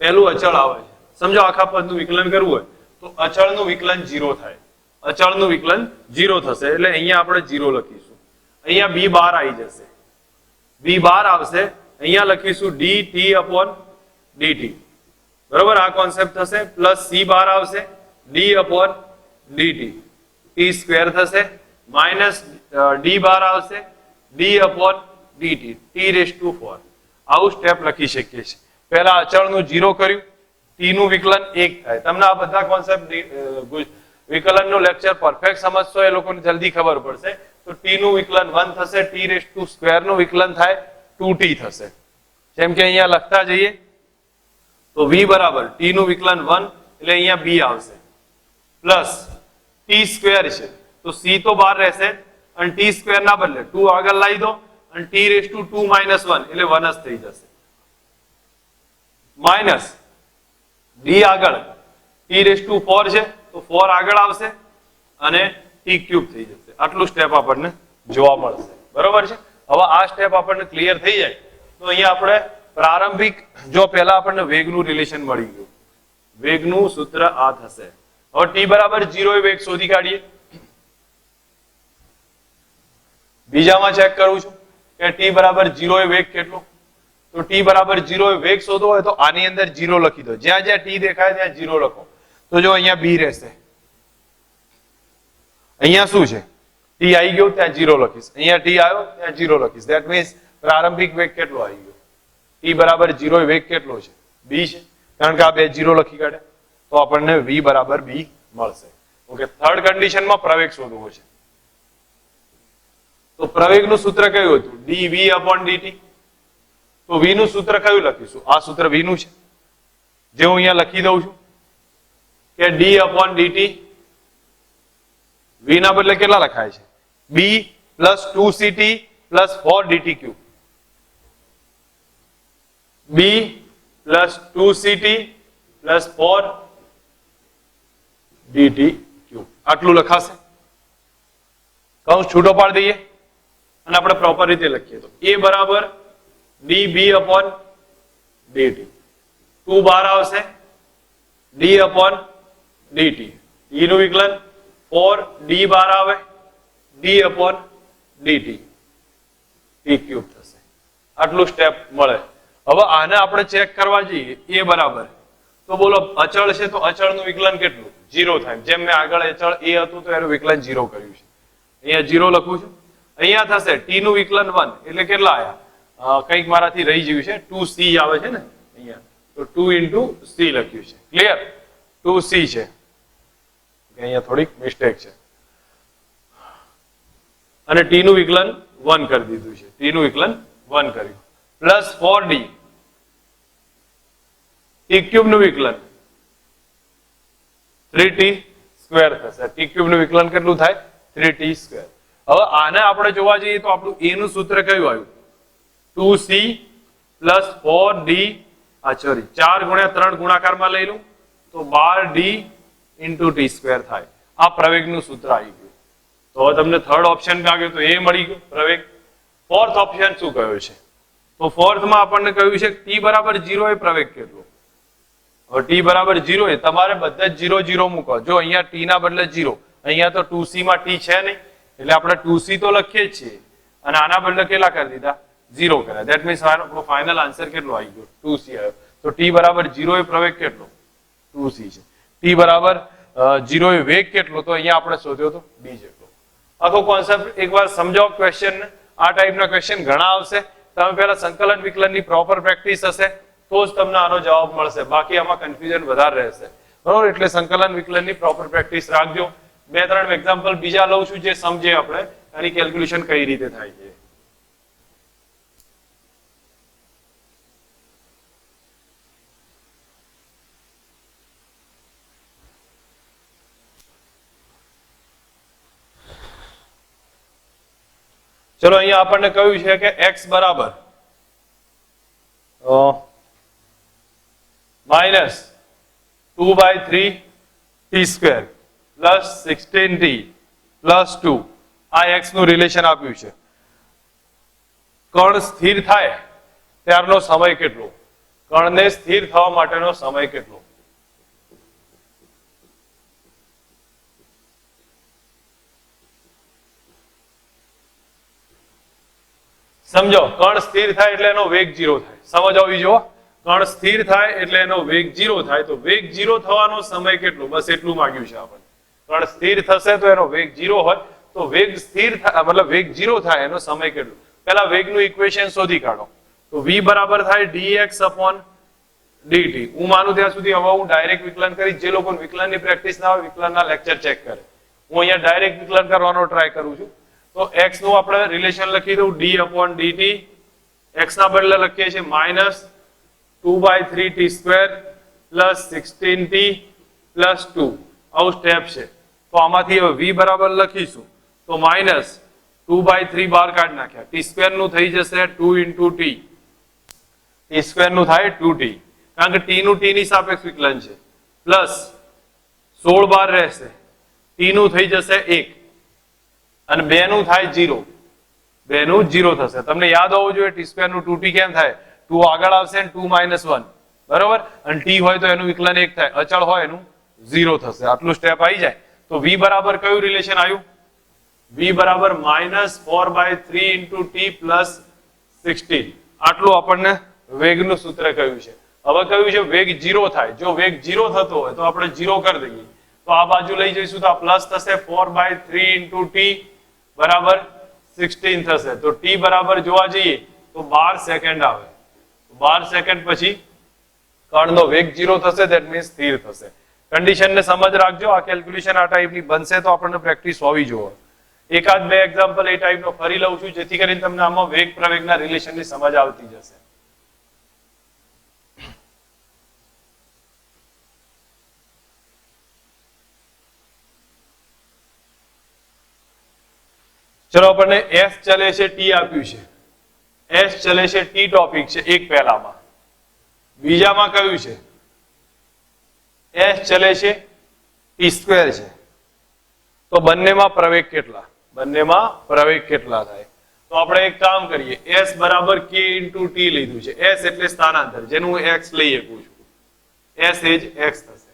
પહેલું અચળ આવે છે. સમજો આખા પદનું વિકલન કરવું હોય તો અચળનું વિકલન 0 થાય. અચળનું વિકલન 0 થશે એટલે અહીંયા આપણે 0 લખીશું. અહીંયા b બાર આવી જશે, b બાર આવશે. અહીંયા લખીશું dt upon dt. બરોબર, આ કોન્સેપ્ટ થશે. પ્લસ c બાર આવશે, d upon dt. t square થશે, માઇનસ d બાર આવશે, d upon dt. t raised to 4. આવું સ્ટેપ લખી શકીએ છીએ. પહેલા અચળનું 0 કર્યું, t નું વિકલન 1 થાય. તમને આ બધા કોન્સેપ્ટ વિકલનનો લેક્ચર પરફેક્ટ સમજશો એ લોકોને જલ્દી ખબર પડશે. તો t નું વિકલન 1 થશે, t raised to સ્ક્વેર નું વિકલન થાય 2t થશે. જેમ કે અહીંયા લખતા જઈએ તો v બરાબર t નું વિકલન 1 એટલે અહીંયા b આવશે, પ્લસ t સ્ક્વેર છે તો c તો બહાર રહેશે અને t સ્ક્વેર ના બદલે 2 આગળ લાવી દો અને t raised to 2 minus 1 એટલે 1 જ થઈ જશે. માઇનસ d આગળ t raised to 4 છે તો 4 આગળ આવશે અને t ક્યુબ થઈ જશે. આટલું સ્ટેપ આપણને જોવા મળશે. બરોબર છે. હવે આ સ્ટેપ આપણને ક્લિયર થઈ જાય તો અહીંયા આપણે પ્રારંભિક, જો પહેલા આપણને વેગનું રિલેશન મળી ગયું, વેગનું સૂત્ર આ થશે. હવે t બરાબર 0 એ વેગ શોધી કાઢીએ. બીજામાં ચેક કરું છું કે t બરાબર 0 એ વેગ કેટલો. તો t બરાબર 0 એ વેગ શોધવો હોય તો આની અંદર 0 લખી દો. જ્યાં જ્યાં t દેખાય ત્યાં 0 લખો. તો જો અહીંયા b રહેશે, અહીંયા શું છે, t આવી ગયો ત્યાં 0 લખીશ, અહીંયા t આવ્યો ત્યાં 0 લખીશ. ધેટ મીન્સ પ્રારંભિક વેગ કેટલો આવી ગયો. t બરાબર 0 એ વેગ કેટલો છે, b છે, કારણ કે આ બે 0 લખી કાઢે તો આપણને v બરાબર b મળશે. ઓકે, થર્ડ કન્ડિશનમાં પ્રવેગ શોધવો છે. તો તો પ્રવેગનું સૂત્ર કયું હતું? dv upon dt. તો v નું સૂત્ર કયું લખીશું? આ સૂત્ર v નું છે, જે હું અહીંયા લખી દઉં છું કે d upon dt. v ના બદલે કેટલા લખાય છે? b plus 2ct plus 4dt cube. b plus 2ct plus 4dt cube. આટલું લખાશે. કૌંસ છૂટો પાડી દઈએ અને આપણે પ્રોપર રીતે લખીએ તો a બરાબર db upon dt. 2 બહાર આવશે, d upon dt. e નું વિકલન 4d બહાર આવે, d upon dt. t cube થશે. આટલું સ્ટેપ મળે. હવે આને આપણે ચેક કરવા જઈએ a બરાબર, તો બોલો અચળ છે તો અચળનું વિકલન કેટલું? 0 થાય. જેમ મેં આગળ અચળ a હતું તો એનું વિકલન 0 કર્યું છે, અહીંયા 0 લખું છું. અહીંયા થશે t નું વિકલન 1 એટલે કેટલા આયા? કંઈક મારાથી રહી ગયું છે, 2c આવે છે ને અહીંયા, તો 2 into c લખ્યું છે. ક્લિયર? 2c છે, અહીંયા થોડીક મિસ્ટેક છે. અને t નું વિકલન 1 કરી દીધું છે, t નું વિકલન 1 કર્યું, પ્લસ 4d. t ક્યુબ નું વિકલન 3t સ્ક્વેર થશે. t ક્યુબ નું વિકલન કેટલું થાય? 3t square. હવે આને આપણે જોવા જઈએ તો આપણું a નું સૂત્ર કયું આવ્યું? 2c plus 4d. સોરી, 4 ગુણ્યા 3 ગુણાકારમાં લઈ લઉં તો 12d into t સ્ક્વેર થાય. આ પ્રવેગનું સૂત્ર આવી ગયું. તો હવે તમને થર્ડ ઓપ્શન લાગ્યો તો એ મળી ગયો પ્રવેગ. ફોર્થ ઓપ્શન શું કયો છે? તો ફોર્થમાં આપણને કહ્યું છે t બરાબર 0 એ પ્રવેગ કેટલો? હવે t બરાબર 0 એ તમારે બધા જ 0 0 મૂકો. જો અહીંયા t ના બદલે 0, અહીંયા તો 2c માં t છે નહીં એટલે આપણે 2c તો લખીએ જ છીએ, અને આના બદલે કેટલા કરી દીધા? 0 કર્યા. ધેટ મીન્સ આપણો ફાઇનલ આન્સર કેટલો આવી ગયો? 2c આવ્યો. તો t બરાબર 0 એ પ્રવેગ કેટલો? 2c છે. t બરાબર 0 એ વેગ કેટલો? તો અહીંયા આપણે શોધ્યો તો d જેટલો. આખો કોન્સેપ્ટ એકવાર સમજાવો ક્વેશ્ચન ને. આ ટાઈપના ક્વેશ્ચન ઘણા આવશે. તમે પહેલા સંકલન વિકલનની પ્રોપર પ્રેક્ટિસ હશે તો જ તમને આનો જવાબ મળશે, બાકી આમાં કન્ફ્યુઝન વધારે રહેશે. બરોબર? એટલે સંકલન વિકલનની પ્રોપર પ્રેક્ટિસ રાખજો. 2-3 એક્ઝામ્પલ બીજા લઉં છું જે સમજે આપણે એની કેલ્ક્યુલેશન કઈ રીતે થાય છે. ચલો, અહીંયા આપણને કહ્યું છે કે x બરાબર -2/3 t square plus 16t plus 2. આ x નું રિલેશન આપ્યું છે. કણ સ્થિર થાય ત્યારનો સમય કેટલો? કણને સ્થિર થવા માટેનો સમય કેટલો? સમજો, કણ સ્થિર થાય એટલે એનો વેગ 0 થાય. સમજ આવી જુઓ, કણ સ્થિર થાય એટલે એનો વેગ 0 થાય. તો વેગ 0 થવાનો સમય કેટલો? બસ એટલું માંગ્યું છે આપણને. કણ સ્થિર થશે તો એનો વેગ 0 હોય, તો વેગ સ્થિર થાય મતલબ વેગ 0 થાય એનો સમય કેટલો? પહેલા વેગનું ઇક્વેશન શોધી કાઢો. તો v બરાબર થાય dx upon dt. હું માનું ત્યાં સુધી હવે હું ડાયરેક્ટ વિકલન કરીશ. જે લોકો વિકલનની પ્રેક્ટિસ ના હોય વિકલનના લેક્ચર ચેક કરે. હું અહીંયા ડાયરેક્ટ વિકલન કરવાનો ટ્રાય કરું છું. તો x નું આપણે રિલેશન લખી દઉં d upon dt. x ના બદલે લખીએ છીએ -2/3 t square plus 16t plus 2. આવું સ્ટેપ છે. તો આમાંથી હવે v બરાબર લખીશું તો -2/3 બહાર કાઢી નાખ્યા. t સ્ક્વેર નું થઈ જશે 2 into t. t સ્ક્વેર નું થાય 2t, કારણ કે t નું t ની સાપેક્ષ વિકલન છે. પ્લસ 16 બહાર રહેશે, t નું થઈ જશે 1 અને 2 નું થાય 0. 2 નું 0 થશે. તમને યાદ હોવું જોઈએ t સ્ક્વેર નું 2t કેમ થાય? 2 આગળ આવશે અને 2 -1. બરોબર? અને t હોય તો એનું વિકલન 1 થાય, અચળ હોય એનું 0 થશે. આટલું સ્ટેપ આવી જાય તો v બરાબર કયું રિલેશન આવ્યું? v બરાબર -4/3 into t plus 16. આટલું આપણને વેગનું સૂત્ર કહ્યું છે. હવે કહ્યું છે વેગ 0 થાય. જો વેગ 0 થતો હોય તો આપણે 0 કરી દઈએ. તો આ બાજુ લઈ જઈશું તો આ પ્લસ થશે 4/3 into t બરાબર 16 થશે. તો t બરાબર જોવા જઈએ તો 12 સેકન્ડ આવે. 12 સેકન્ડ પછી કણનો વેગ 0 થશે, ધેટ મીન્સ સ્થિર થશે. કન્ડિશનને સમજ રાખજો. આ કેલ્ક્યુલેશન આ ટાઈપની બનશે તો આપણને પ્રેક્ટિસ હોવી જોઈએ. એકાદ બે એક્ઝામ્પલ એ ટાઈપનો ફરી લઉં છું જેથી કરીને તમને આમાં વેગ પ્રવેગના રિલેશનની સમજ આવતી જશે. ચલો આપણને એસ ચલે છે ટી આપ્યું છે, એસ ચલે છે ટી ટોપિક છે એક પહેલામાં, બીજામાં કયું છે એસ ચલે છે ટી સ્ક્વેર છે, તો બંનેમાં પ્રવેગ કેટલા, બંનેમાં પ્રવેગ કેટલા થાય? તો આપણે એક કામ કરીએ, એસ બરાબર કે ઇન્ટુ ટી લીધું છે, એસ એટલે સ્થાનાંતર જેનું હું એક્સ લઈ શકું છું, એસ એ જ એક્સ થશે.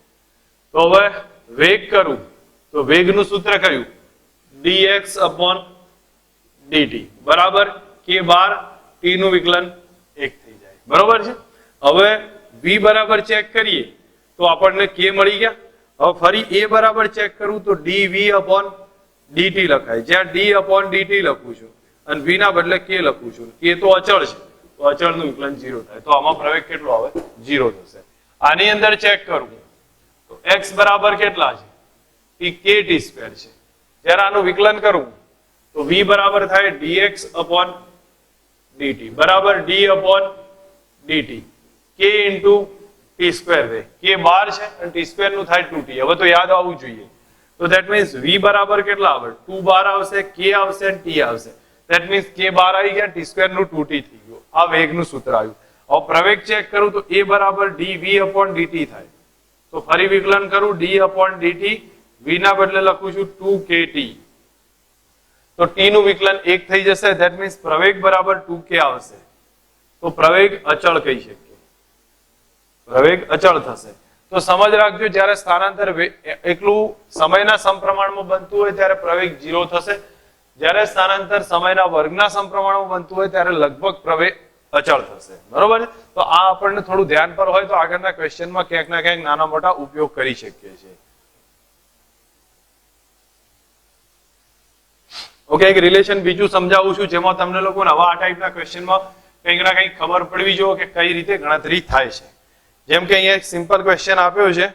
તો હવે વેગ કરું તો વેગનું સૂત્ર કયું, dx અપોન dt બરાબર કે બાર ટી નું વિકલન 1 થઈ જાય, બરોબર છે. હવે v બરાબર ચેક કરીએ તો આપણને k મળી ગયા. હવે ફરી a બરાબર ચેક કરું તો dv અપોન dt લખાય, જ્યાં d અપોન dt લખું છું અને v ના બદલે k લખું છું, k તો અચળ છે તો અચળનું વિકલન 0 થાય, તો આમાં પ્રવેગ કેટલો આવે 0 થશે. આની અંદર ચેક કરું તો x બરાબર કેટલા છે kt સ્ક્વેર છે, જ્યારે આનું વિકલન કરું તો v બરાબર થાય dx અપોન dt બરાબર d upon dt k into T square રહે, k 12 છે અને ટી સ્ક્વેર નું થાય 2t. હવે તો યાદ આવવું જોઈએ, તો ધેટ મીન્સ v બરાબર કેટલા આવે 2 12 આવશે, k આવશે અને t આવશે, ધેટ મીન્સ k 12 આવી ગયા, ટી સ્ક્વેર નું 2t થઈ ગયું. આ વેગનું સૂત્ર આવ્યું. હવે પ્રવેગ ચેક કરું તો a બરાબર dv અપોન dt થાય, તો ફરી વિકલન કરું d અપોન dt, v ના બદલે લખું છું 2kt, તો t નું વિકલન 1 થઈ જશે, ધેટ મીન્સ પ્રવેગ બરાબર 2k આવશે. તો પ્રવેગ અચળ કહી શકીએ, પ્રવેગ અચળ થશે. તો સમજ રાખજો, જ્યારે સ્થાનાંતર એકલું સમયના સમપ્રમાણમાં બનતું હોય ત્યારે પ્રવેગ 0 થશે, જ્યારે સ્થાનાંતર સમયના વર્ગના સમપ્રમાણમાં બનતું હોય ત્યારે લગભગ પ્રવેગ અચળ થશે, બરોબર. તો આ આપણને થોડું ધ્યાન પર હોય તો આગળના ક્વેશ્ચનમાં ક્યાંક ના ક્યાંક નાના મોટા ઉપયોગ કરી શકીએ છીએ. ઓકે, એક રિલેશન બીજું સમજાવું છું જેમાં તમને લોકો નવા આ ટાઈપના ક્વેશ્ચનમાં કંઈક ના કંઈક ખબર પડવી જોઈએ કે કઈ રીતે ગણતરી થાય છે. જેમ કે અહીંયા એક સિમ્પલ ક્વેશ્ચન આપ્યો છે,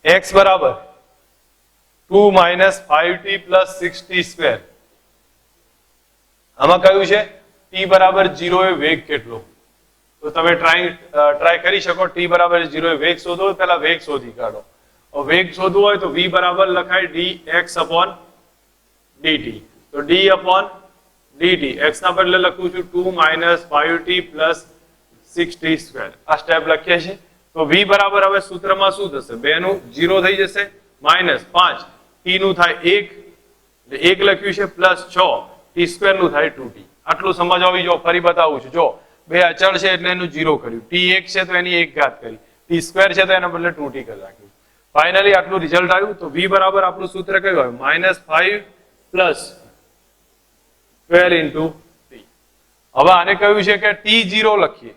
x બરાબર 2 minus 5t plus 6t square. આમાં કયું છે t બરાબર 0 એ વેગ કેટલો? તો તમે ટ્રાય કરી શકો, t બરાબર 0 એ વેગ શોધો, પહેલા વેગ શોધી કાઢો. વેગ શોધવું હોય તો v બરાબર લખાય dx અપોન dt, તો d અપોન dt x ના બદલે લખું છું 2 minus 5t plus 6t square. આ સ્ટેપ લખીએ છીએ. તો v બરાબર હવે સૂત્રમાં શું થશે, 2 નું 0 થઈ જશે, માઇનસ 5 t નું થાય 1 લખ્યું છે, પ્લસ 6 t સ્ક્વેર નું થાય 2t. આટલું સમજ આવી જો. ફરી બતાવું છું, જો બે અચળ છે એટલે એનું 0 કર્યું, t 1 છે તો એની 1 ઘાત કરી, t સ્ક્વેર છે તો એના બદલે 2t કરી નાખ્યું. ફાઇનલી આટલું રિઝલ્ટ આવ્યું. તો v બરાબર આપણું સૂત્ર કયું આવ્યું, -5 પ્લસ 12 ઇન્ટુ t. હવે આને કહ્યું છે કે t0 લખીએ,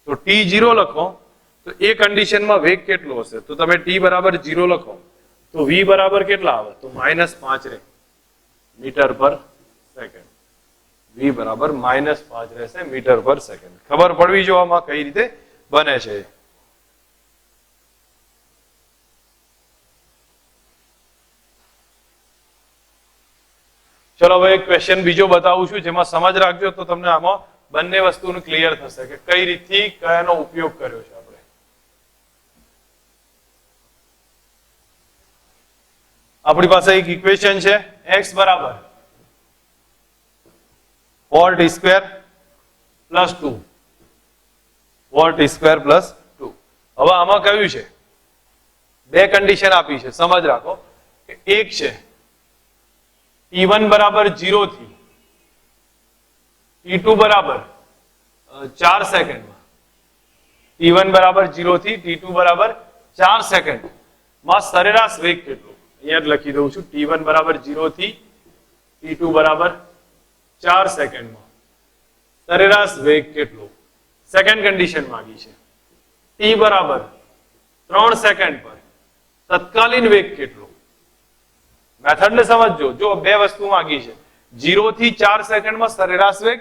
તો t0 લખો તો એ કન્ડિશનમાં વેગ કેટલો હશે, તો તમે t બરાબર 0 લખો તો v બરાબર કેટલા આવે, તો -5 રહે મીટર પર સેકન્ડ. v બરાબર -5 રહેશે મીટર પર સેકન્ડ. ખબર પડવી જો આમાં કઈ રીતે બને છે. ચલો હવે એક ક્વેશ્ચન બીજો બતાવું છું જેમાં સમજ રાખજો તો તમને આમાં બંને વસ્તુનું ક્લિયર થશે કે કઈ રીતથી કયાનો ઉપયોગ કર્યો છે આપણે. આપણી પાસે એક ઇક્વેશન છે, x બરાબર 4t square plus 2, 4t square plus 2. હવે આમાં કયું છે, બે કન્ડિશન આપી છે, સમજ રાખો કે એક છે t1 બરાબર 0 થી t2 બરાબર 4 સેકન્ડમાં, t1 બરાબર 0 થી t2 બરાબર 4 સેકન્ડ માં સરેરાશ વેગ કેટલો, અહીંયા જ લખી દઉં છું, t1 બરાબર 0 થી t2 બરાબર 4 સેકન્ડમાં સરેરાશ વેગ કેટલો. સેકન્ડ કન્ડિશન માંગી છે, t બરાબર 3 સેકન્ડ પર તત્કાલીન વેગ કેટલો. મેથડ ને સમજજો, જો બે વસ્તુ માંગી છે, 0 થી 4 સેકન્ડમાં સરેરાશ વેગ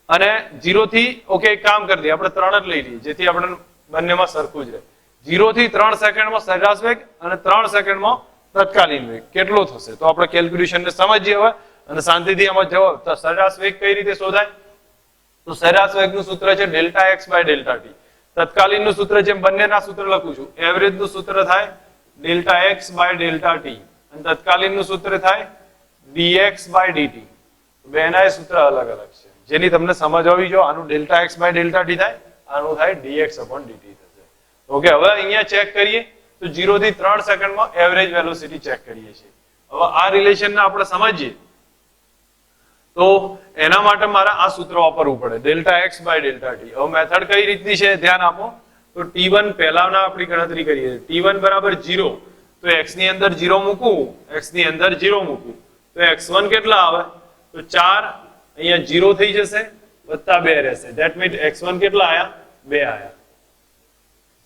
અને 0 થી, ઓકે એક કામ કરી દઈએ આપણે 3 જ લઈ લઈએ જેથી આપણે બંનેમાં સરખું જ રહે. 0 થી 3 સેકન્ડમાં સરેરાશ વેગ અને 3 સેકન્ડમાં તત્કાલીન વેગ કેટલો થશે? તો આપણે કેલ્ક્યુલેશન ને સમજીએ હવે અને શાંતિથી આમાં જવાબ. તો સરેરાશ વેગ કઈ રીતે શોધાય? તો સરેરાશ વેગનું સૂત્ર છે delta x by delta T. તત્કાલીનનું સૂત્ર જેમ બંનેના સૂત્ર લખું છું, એવરેજનું સૂત્ર થાય delta x by delta T અને તત્કાલીનનું સૂત્ર થાય dx બાય dt. બેના સૂત્ર અલગ અલગ છે, જેની તમને સમજ હોવી જોઈએ. આનું delta x by delta t થાય, આનું થાય dx upon dt થશે. ઓકે, હવે અહીંયા ચેક કરીએ તો 0 થી 3 સેકન્ડમાં એવરેજ વેલોસિટી ચેક કરીએ છીએ. હવે આ રિલેશનને આપણે સમજીએ તો એના માટે મારે આ સૂત્ર વાપરવું પડે, delta x by delta t. હવે મેથડ કઈ રીતની છે ધ્યાન આપો. તો t1 પહેલાના આપણી ગણતરી કરીએ. t1 બરાબર 0, તો x ની અંદર 0 મૂકવું, x ની અંદર 0 મૂકવું, તો x1 કેટલા આવે? તો 4 અહીંયા 0 થઈ જશે, વત્તા 2 રહેશે. ધેટ મીન્સ x1 કેટલા આયા? 2 આયા.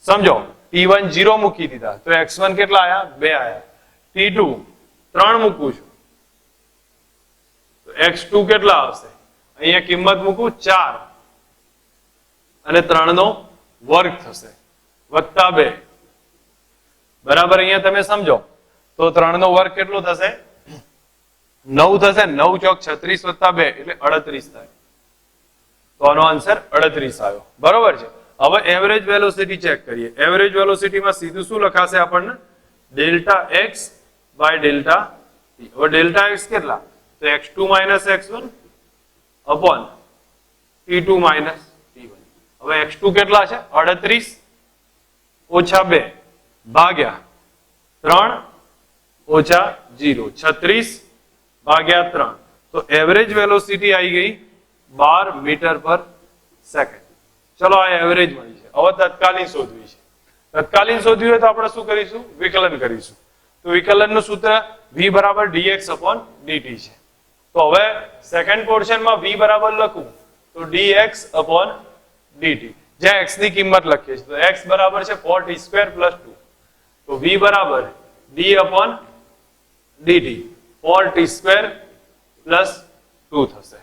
સમજો, t1 0 મૂકી દીધા તો x1 કેટલા આયા? 2 આયા. t2 3 મૂકું છું તો x2 કેટલા આવશે? અહીંયા કિંમત મૂકું 4 અને 3 નો વર્ગ થશે, વત્તા 2. બરાબર, અહીંયા તમે સમજો તો 3 નો વર્ગ કેટલો થશે? 9 થશે. 9 ચોક 36 વત્તા 2 એટલે 38 થાય. તો આનો આન્સર 38 આવ્યો. બરોબર છે. હવે એવરેજ વેલોસિટી ચેક કરીએ. એવરેજ વેલોસિટીમાં સીધું શું લખાશે આપણને? Delta x by delta t. હવે ડેલ્ટા એક્સ કેટલા? તો x2 minus x1 upon t2 minus t1. હવે x2 કેટલા છે? 38 ઓછા 2 ભાગ્યા 3 ઓછા 0, 36 ભાગ્યા 3. તો એવરેજ વેલોસિટી આવી ગઈ 12 મીટર પર સેકન્ડ. ચલો, આ એવરેજ મળી છે. હવે તત્કાલીન શોધવી છે. તત્કાલીન શોધવી હોય તો આપણે શું કરીશું? વિકલન કરીશું. તો વિકલનનું સૂત્ર v બરાબર dx upon dt છે. તો હવે સેકન્ડ પોર્શનમાં v બરાબર લખું તો dx upon dt, જ્યાં x ની કિંમત લખીએ છીએ. તો x બરાબર છે 4t² + 2. તો v બરાબર d upon dt 4t² + 2 થશે.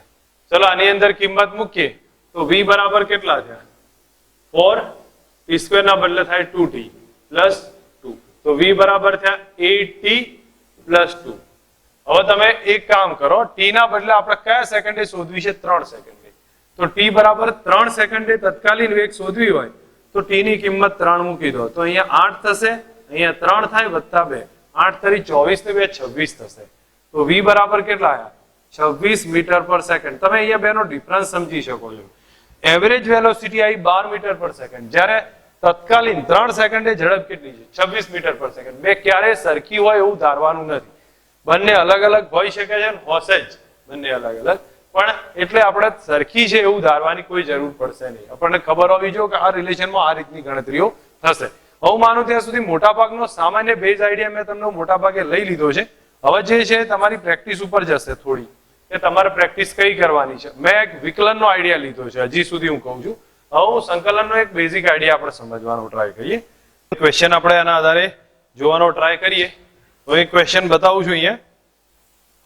ચલો, આની અંદર કિંમત મૂકીએ તો v બરાબર કેટલા થયા? 4t² ના બદલે થાય 2t + 2. તો v બરાબર થયા 8t + 2. હવે તમે એક કામ કરો, t ના બદલે આપણે કયા સેકન્ડે શોધવી છે? 3 સેકન્ડે. તો t બરાબર 3 સેકન્ડે તત્કાલીન વેગ શોધવી હોય તો t ની કિંમત 3 મૂકી દો. તો અહીંયા 8 થશે, અહીંયા 3 થાય, વત્તા 2. 8 તરી 24 ને 2 26 થશે. તો v બરાબર કેટલા આયા? 26 મીટર પર સેકન્ડ. તમે અહીંયા બેનો ડિફરન્સ સમજી શકો છો. એવરેજ વેલોસિટી આવી 12 મીટર પર સેકન્ડ, જ્યારે તત્કાલીન 3 સેકન્ડે ઝડપ કેટલી છે? 26 મીટર પર સેકન્ડ. બે ક્યારે સરખી હોય એવું ધારવાનું નથી. બંને અલગ અલગ હોઈ શકે છે, હશે જ બંને અલગ અલગ, પણ એટલે આપણે સરખી છે એવું ધારવાની કોઈ જરૂર પડશે નહીં. આપણને ખબર હોવી જોઈએ કે આ રિલેશનમાં આ રીતની ગણતરીઓ થશે. હું માનું ત્યાં સુધી મોટાભાગનો સામાન્ય બેઝ આઈડિયા મેં તમને મોટાભાગે લઈ લીધો છે. હવે જે છે તમારી પ્રેક્ટિસ ઉપર જશે થોડી, કે તમારે પ્રેક્ટિસ કઈ કરવાની છે. મેં એક વિકલનનો આઈડિયા લીધો છે, હજી સુધી હું કહું છું. હવે હું સંકલનનો એક બેઝિક આઈડિયા આપણે સમજવાનો ટ્રાય કરીએ. ક્વેશ્ચન આપણે આના આધારે જોવાનો ટ્રાય કરીએ. તો એક ક્વેશ્ચન બતાવું છું અહીંયા,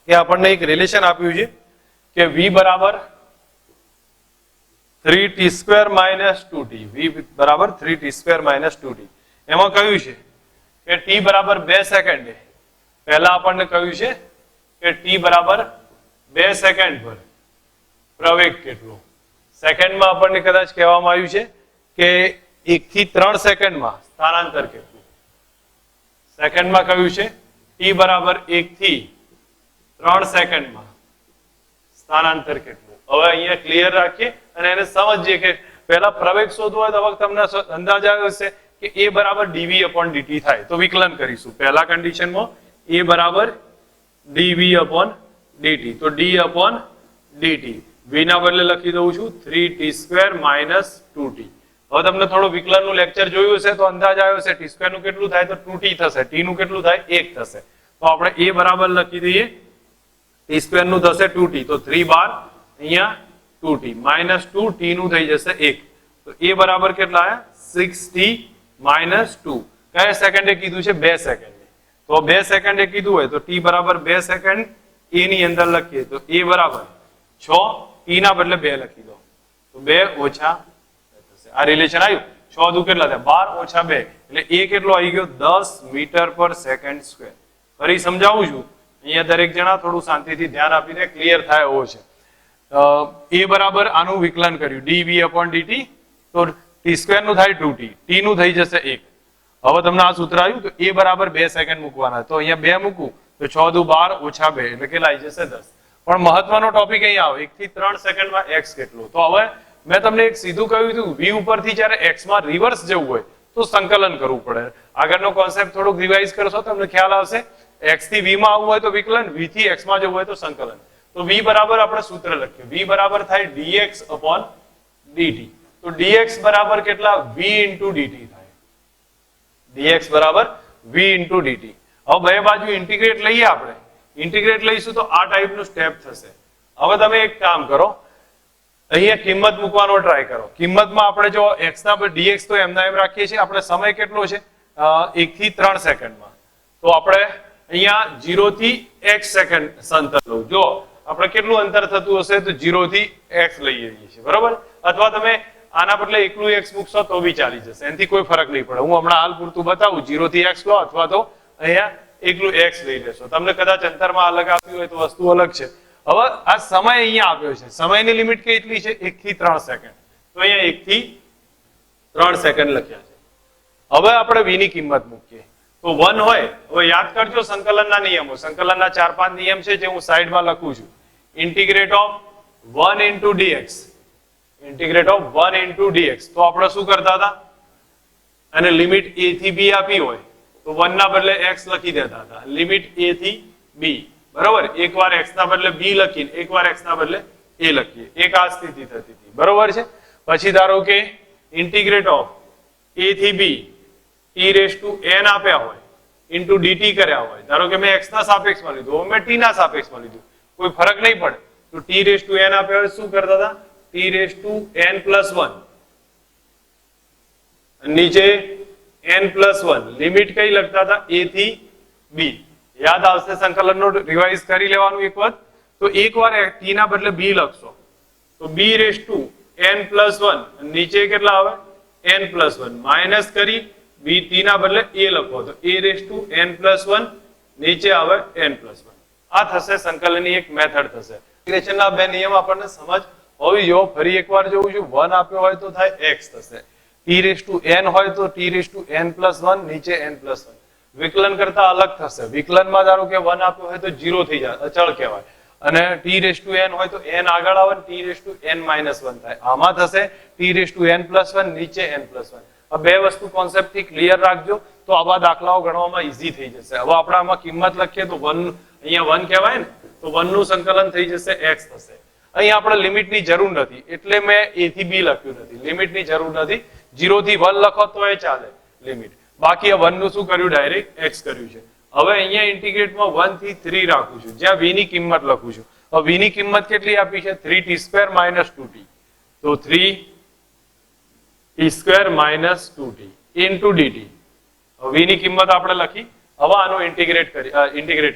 કે આપણને એક રિલેશન આપ્યું છે કે v બરાબર 3t² - 2t. v બરાબર 3t² - 2t. એમાં કહ્યું છે કે t બરાબર 2 સેકન્ડે, પહેલા આપણને કહ્યું છે કે t બરાબર 2 સેકન્ડ પર પ્રવેગ કેટલો. સેકન્ડમાં આપણને કદાચ કહેવામાં આવ્યું છે કે 1 થી 3 સેકન્ડમાં સ્થાનાંતર કેટલું. સેકન્ડમાં કહ્યું છે t બરાબર 1 થી 3 સેકન્ડમાં સ્થાનાંતર કેટલું. હવે અહીંયા ક્લિયર રાખીએ અને એને સમજીએ કે પહેલા પ્રવેગ શોધવો હોય તો હવે તમને અંદાજ આવ્યો હશે કે a બરાબર dv upon dt થાય. તો વિકલન કરીશું. પહેલા કન્ડિશનમાં a બરાબર dv upon dt. તો d upon dt v ના બદલે લખી દઉં છું 3t² - 2t. હવે તમને થોડો વિકલનનું લેક્ચર જોયું હશે તો અંદાજ આવ્યો હશે t² નું કેટલું થાય તો 2t થશે, t નું કેટલું થાય 1 થશે. તો આપણે a બરાબર લખી દઈએ, t² નું થશે 2t, તો 3 બાર અહીંયા 2t -2 t નું થઈ જશે 1. તો a બરાબર કેટલા આયા? 6t - 2. કયા સેકન્ડે કીધું છે? 2 સેકન્ડે. તો 2 સેકન્ડે કીધું હોય તો t બરાબર 2 સેકન્ડ a ની અંદર લખીએ તો a બરાબર 6, t ના બદલે 2 લખી દો તો 2 ઓછા થશે. આ રિલેશન આવ્યું. 6 દુ કેટલા થાય? 12 ઓછા 2 એટલે a કેટલો આવી ગયો? 10 મીટર પર સેકન્ડ સ્ક્વેર. ફરી સમજાવું છું, અહીંયા દરેક જણા થોડું શાંતિથી ધ્યાન આપીને ક્લિયર થાય એવો છે. એ બરાબર આનું વિકલન કર્યું dv/dt, તો t સ્ક્વેર નું થાય 2t, t નું થઈ જશે 1. હવે તમને આ સૂત્ર આવ્યું, તો એ બરાબર 2 સેકન્ડ મૂકવાના, તો અહીંયા 2 મૂકું તો 6 દુ 12 ઓછા 2 એટલે કેટલા આવી જશે 10. પણ મહત્વનો ટોપિક અહીંયા આવે, 1 થી 3 સેકન્ડમાં x કેટલું. તો હવે મેં તમને એક સીધું કહ્યું હતું, v ઉપરથી જ્યારે x માં રિવર્સ જવું હોય તો સંકલન કરવું પડે. આગળનો કોન્સેપ્ટ થોડુંક રિવાઇઝ કરશો તમને ખ્યાલ આવશે. x થી v માં આવવું હોય તો વિકલન, v થી x માં જવું હોય તો સંકલન. તો v બરાબર આપણે સૂત્ર લખ્યું, v બરાબર થાય dx/dt. તો dx બરાબર કેટલા? v * dt થાય. dx બરાબર v * dt. હવે બે બાજુ ઇન્ટિગ્રેટ લઈએ આપણે, ઇન્ટિગ્રેટ લઈશું તો આ ટાઈપનું સ્ટેપ થશે. હવે તમે એક કામ કરો, અહીંયા કિંમત મૂકવાનો ટ્રાય કરો. કિંમતમાં આપણે જો x ના પર dx તો એમના એમ રાખીએ છીએ, આપણે સમય કેટલો છે 1 થી 3 સેકન્ડમાં, તો આપણે અહીંયા 0 થી x સેકન્ડ અંતર લઉં. જો આપણે કેટલું અંતર થતું હશે તો 0 થી x લઈ જઈએ છીએ, બરોબર. અથવા તમે આના બદલે એકલું x મૂકશો તો બી ચાલી જશે, એનાથી કોઈ ફરક નહીં પડે. હું હમણાં હાલ પૂરતું બતાવું, 0 થી x લો અથવા તો અહીંયા એકલું x લઈ લેશો. તમને કદાચ અંતરમાં અલગ આપ્યું હોય તો વસ્તુ અલગ છે. હવે આ સમય અહીંયા આપ્યો છે, સમયની લિમિટ કેટલી છે? 1 થી 3 સેકન્ડ. તો અહીંયા 1 થી 3 સેકન્ડ લખ્યા છે. હવે આપણે v ની કિંમત મૂકીએ તો 1 હોય. હવે યાદ કરજો સંકલનના નિયમો, સંકલનના 4-5 નિયમ છે જે હું સાઈડમાં લખું છું. Integrate of 1 * dx, integrate of 1 * dx. તો આપણે શું કરતા હતા, અને લિમિટ a થી b આપી હોય તો 1 ના બદલે x લખી દેતા હતા, લિમિટ a થી b, બરોબર. એકવાર x ના બદલે b લખીને એકવાર x ના બદલે a લખીએ, એક આ સ્થિતિ થતી હતી, બરોબર છે. પછી ધારો કે ઇન્ટિગ્રેટ ઓફ a થી b t⁻n આપ્યા હોય ઇન્ટુ dt કર્યા હોય, ધારો કે મેં x ના સાપેક્ષમાં લીધું, મેં t ના સાપેક્ષમાં લીધું, કોઈ ફરક નહીં પડે. તો t⁻n આપ્યા હોય શું કરતા હતા? t⁻n+1, નીચે n+1, લિમિટ કઈ લખતા હતા? a થી b. યાદ આવશે, સંકલનનો રિવાઇઝ કરી લેવાનું એક વખત. તો એકવાર t ના બદલે b લખશો તો b⁻n+1, નીચે કેટલા આવે? n+1, માઇનસ કરી b t ના બદલે a લખો તો a⁻n+1, નીચે આવે n+1. આ થશે સંકલનની એક મેથડ થશે. ઇન્ટિગ્રેશનના બે નિયમ આપણને સમજ હોવી જોઈએ. ફરી એકવાર જોઉં છું, 1 આપ્યો હોય તો થાય x થશે, t⁻n હોય તો t⁻n+1, નીચે n+1. વિકલન કરતા અલગ થશે. વિકલનમાં ધારો કે 1 આપ્યો હોય તો 0 થઈ જાય, અચળ કહેવાય, અને t⁻n હોય તો n આગળ આવે ને t⁻n-1 થાય. આમાં થશે t⁻n+1, નીચે n+1. આ બે વસ્તુ કોન્સેપ્ટ થી ક્લિયર રાખજો તો આવા દાખલાઓ ગણવામાં ઈઝી થઈ જશે. હવે આપણે આમાં કિંમત લખીએ તો 1, અહીંયા 1 કહેવાય ને, તો 1 નું સંકલન થઈ જશે x થશે. અહીંયા આપણે લિમિટની જરૂર નથી એટલે મેં a થી b લખ્યું નથી, લિમિટની જરૂર નથી. 0 થી 1 લખો તો એ ચાલે લિમિટ, બાકી આ 1 નું શું કર્યું? ડાયરેક્ટ x કર્યું છે. હવે અહીંયા ઇન્ટિગ્રેટમાં 1 થી 3 રાખું છું, જ્યાં v ની કિંમત લખું છું. હવે v ની કિંમત કેટલી આપી છે? 3t² - 2t. તો 3t² - 2t into dt. v ની કિંમત આપણે લખી. હવે આનો ઇન્ટિગ્રેટ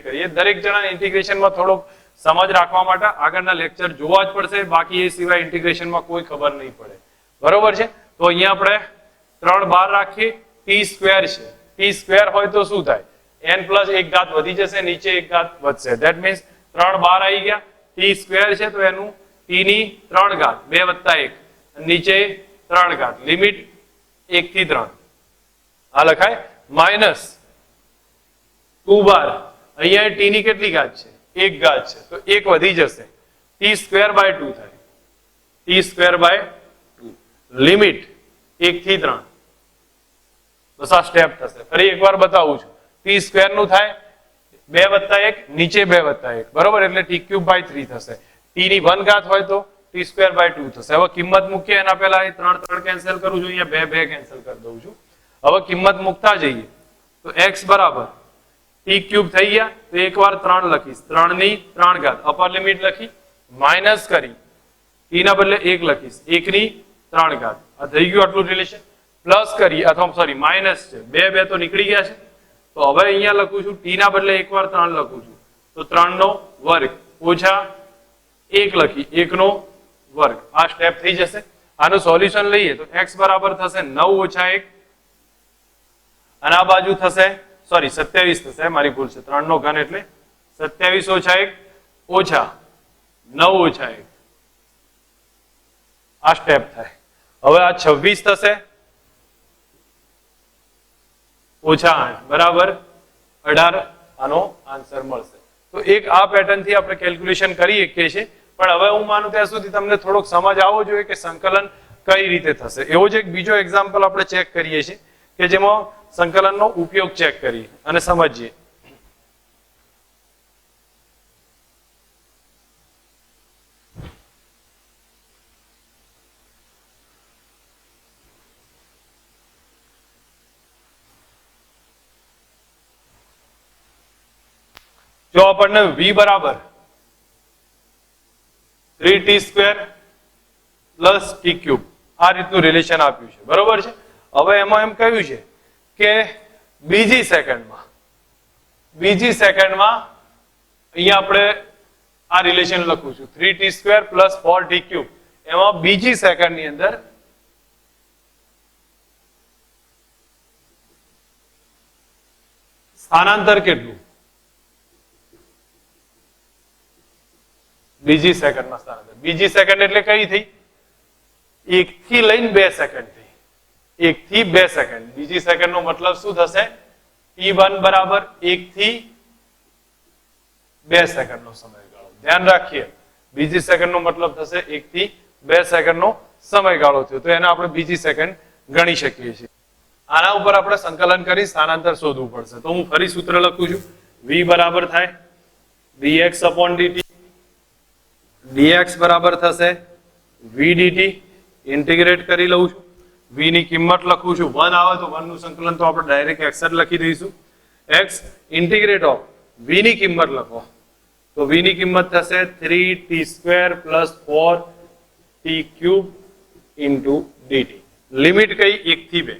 કરીએ. દરેક જણા ઇન્ટિગ્રેશનમાં થોડોક સમજ રાખવા માટે આગળના લેક્ચર જોવા જ પડશે, બાકી એ સિવાય ઇન્ટિગ્રેશનમાં કોઈ ખબર નહીં પડે, બરોબર છે. તો અહીંયા આપણે 3 બહાર રાખીએ, t² છે, t² હોય તો શું થાય? n+1 ઘાત વધી જશે, નીચે 1 ઘાત વધશે. ધેટ મીન્સ 3 બહાર આવી ગયા. t² છે તો એનું t ની 3 ઘાત, 2 + 1, નીચે 3 ઘાત, લિમિટ 1 થી 3 આ લખાય. માઇનસ 2 બાર, અહીંયા t ની કેટલી ઘાત છે? 1 ઘાત છે, તો 1 વધી જશે, t²/2 થાય, t²/2, લિમિટ 1 થી 3. બસ આ સ્ટેપ થશે. ફરી એકવાર બતાવું છું, t² નું થાય 2 + 1, નીચે 2 + 1, બરોબર, એટલે t³/3 થશે. t ની 1 ઘાત હોય તો t²/2 થશે. હવે કિંમત મૂકીએ એના પહેલા 3 કેન્સલ કરું છું, અહીંયા 2 કેન્સલ કરી દઉં છું. હવે કિંમત મૂકતા જઈએ તો x બરાબર t³ થઈ ગયા. તો એકવાર 3 લખીશ, 3 ની 3 ઘાત, અપર લિમિટ લખી, માઇનસ કરી t ના બદલે 1 લખીશ, 1 ની 3 ઘાત. આ થઈ ગયું આટલું રિલેશન. પ્લસ કરી, અથવા સોરી માઇનસ છે, 2 તો નીકળી ગયા છે. તો હવે અહીંયા લખું છું t ના બદલે એકવાર 3 લખું છું, તો 3 નો વર્ગ ઓછા 1 લખી, 1 નો વર્ગ. આ સ્ટેપ થઈ જશે. આનું સોલ્યુશન લઈએ તો x બરાબર થશે 9 - 1, અને આ બાજુ થશે સોરી 27 થશે, મારી ભૂલ છે, 3 નો ઘન એટલે 27 ઓછા 1 ઓછા 9 ઓછા 1, આ સ્ટેપ થાય. હવે આ 26 થશે ઓછા 8 બરાબર 18, આનો આન્સર મળશે. તો એક આ પેટર્ન થી આપણે કેલ્ક્યુલેશન કરી શકીએ છીએ. પણ હવે હું માનું ત્યાં સુધી તમને થોડોક સમજ આવવો જોઈએ કે સંકલન કઈ રીતે થશે. એવો જ એક બીજો એક્ઝામ્પલ આપણે ચેક કરીએ છીએ કે જેમાં સંકલનનો ઉપયોગ ચેક કરીએ અને સમજીએ. જો આપણને v બરાબર 3t² પ્લસ t ક્યુબ આ રીતનું રિલેશન આપ્યું છે, બરોબર છે. હવે એમાં એમ કહ્યું છે કે બીજી સેકન્ડમાં અહીંયા આપણે આ રિલેશન લખું છું 3t² પ્લસ 4t ક્યુબ. એમાં બીજી સેકન્ડની અંદર સ્થાનાંતર કેટલું, બીજી સેકન્ડમાં સ્થાનાંતર. બીજી સેકન્ડ એટલે કઈ થઈ? 1 થી લઈને 2 સેકન્ડ થઈ. 1 થી 2 સેકન્ડ. બીજી સેકન્ડ નો મતલબ શું થશે? t1 બરાબર 1 થી 2 સેકન્ડ નો સમયગાળો. ધ્યાન રાખીએ, બીજી સેકન્ડ નો મતલબ થશે 1 થી 2 સેકન્ડ નો સમયગાળો થયો, તો એને આપણે બીજી સેકન્ડ ગણી શકીએ છીએ. આના ઉપર આપણે સંકલન કરી સ્થાનાંતર શોધવું પડશે. તો હું ફરી સૂત્ર લખું છું. v બરાબર થાય dx upon dt, dx બરાબર થશે v dt. ઇન્ટિગ્રેટ કરી લઉં છું. v ની કિંમત લખું છું 1 આવે તો 1 નું સંકલન તો આપણે ડાયરેક્ટ x જ લખી દઈશું. x ઇન્ટિગ્રેટ ઓફ v ની કિંમત લખો તો v ની કિંમત થશે 3t² plus 4t³ into dt. Limit કઈ? 1 થી 2.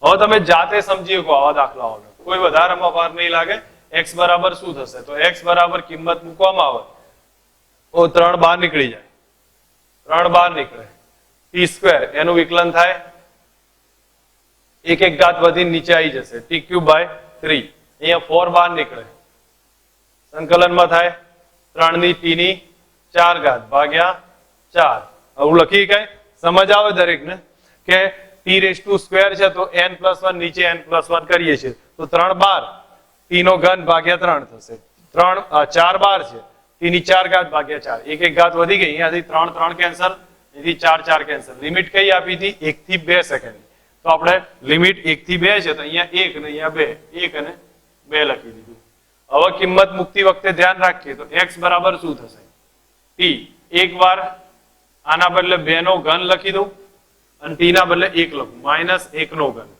હવે તમે જાતે સમજી શકો આવા દાખલાઓને, કોઈ વધારામાં વાર નહીં લાગે. x બરાબર શું થશે? તો x બરાબર કિંમત મૂકવામાં આવે તો 3 બહાર નીકળી જાય, 3 બહાર નીકળે. t² એનું વિકલન થાય, એક ઘાત વધીને નીચે આવી જશે, t³ બાય 3. અહીંયા 4 બહાર નીકળે, સંકલનમાં થાય 3 ની t ની 4 ઘાત ભાગ્યા 4. આવું લખી કઈ સમજ આવે દરેકને કે t² છે તો n+1 નીચે n+1 કરીએ છીએ તો 3 12, t નો ઘન ભાગ્યા 3 થશે. 4 12 છે, t ની 4 ઘાત ભાગ્યા 4. એક ઘાત વધી ગઈ, અહીંયાથી 3 કેન્સલ, અહીંથી 4 કેન્સલ. લિમિટ કઈ આપી હતી? 1 થી 2 સેકન્ડ. તો આપણે લિમિટ 1 થી 2 છે તો અહીંયા 1 ને અહીંયા 2, 1 અને 2 લખી દીધું. હવે કિંમત મૂકતી વખતે ધ્યાન રાખીએ તો x બરાબર શું થશે? t. એક વાર આના બદલે 2 નો ઘન લખી દઉં અને t ના બદલે 1 લખું, -1 નો ઘન,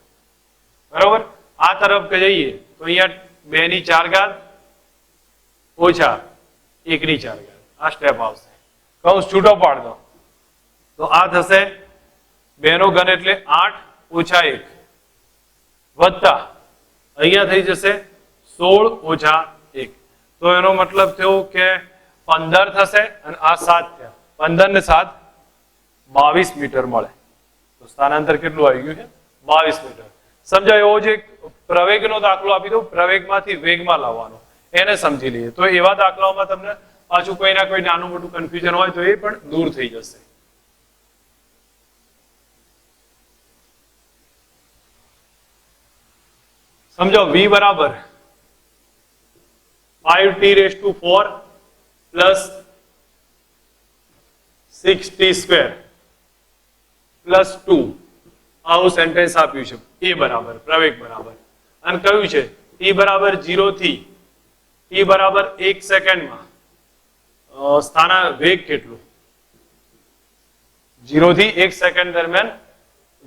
બરોબર. આ તરફ જઈએ તો અહીંયા 2 ની 4 ઘાત ઓછા 1 ની 4 ઘાત. આ સ્ટેપ આવશે. કૌંસ છૂટો પાડ દો તો આ થશે 2 નો ઘન એટલે 8 ઓછા 1 વત્તા અહીંયા થઈ જશે 16 ઓછા 1. તો એનો મતલબ થયો કે 15 થશે અને આ 7 થયા. 15 ને 7 22 મીટર મળે. તો સ્થાનાંતર કેટલું આવી ગયું છે? 22 મીટર. સમજાય? એવો જ એક પ્રવેગનો દાખલો આપી દઉં, પ્રવેગમાંથી વેગમાં લાવવાનો, એને સમજી લઈએ. તો એવા દાખલાઓમાં તમને પાછું કોઈ ના કોઈ નાનું મોટું કન્ફ્યુઝન હોય તો એ પણ દૂર થઈ જશે. સમજો v બરાબર 5t⁴ પ્લસ 6t² પ્લસ 2 આવું સેન્ટેન્સ આપ્યું છે. એ બરાબર પ્રવેગ બરાબર અને કયું છે? t બરાબર 0 થી t બરાબર 1 સેકન્ડમાં સ્થાના વેગ કેટલું? 0 થી 1 સેકન્ડ દરમિયાન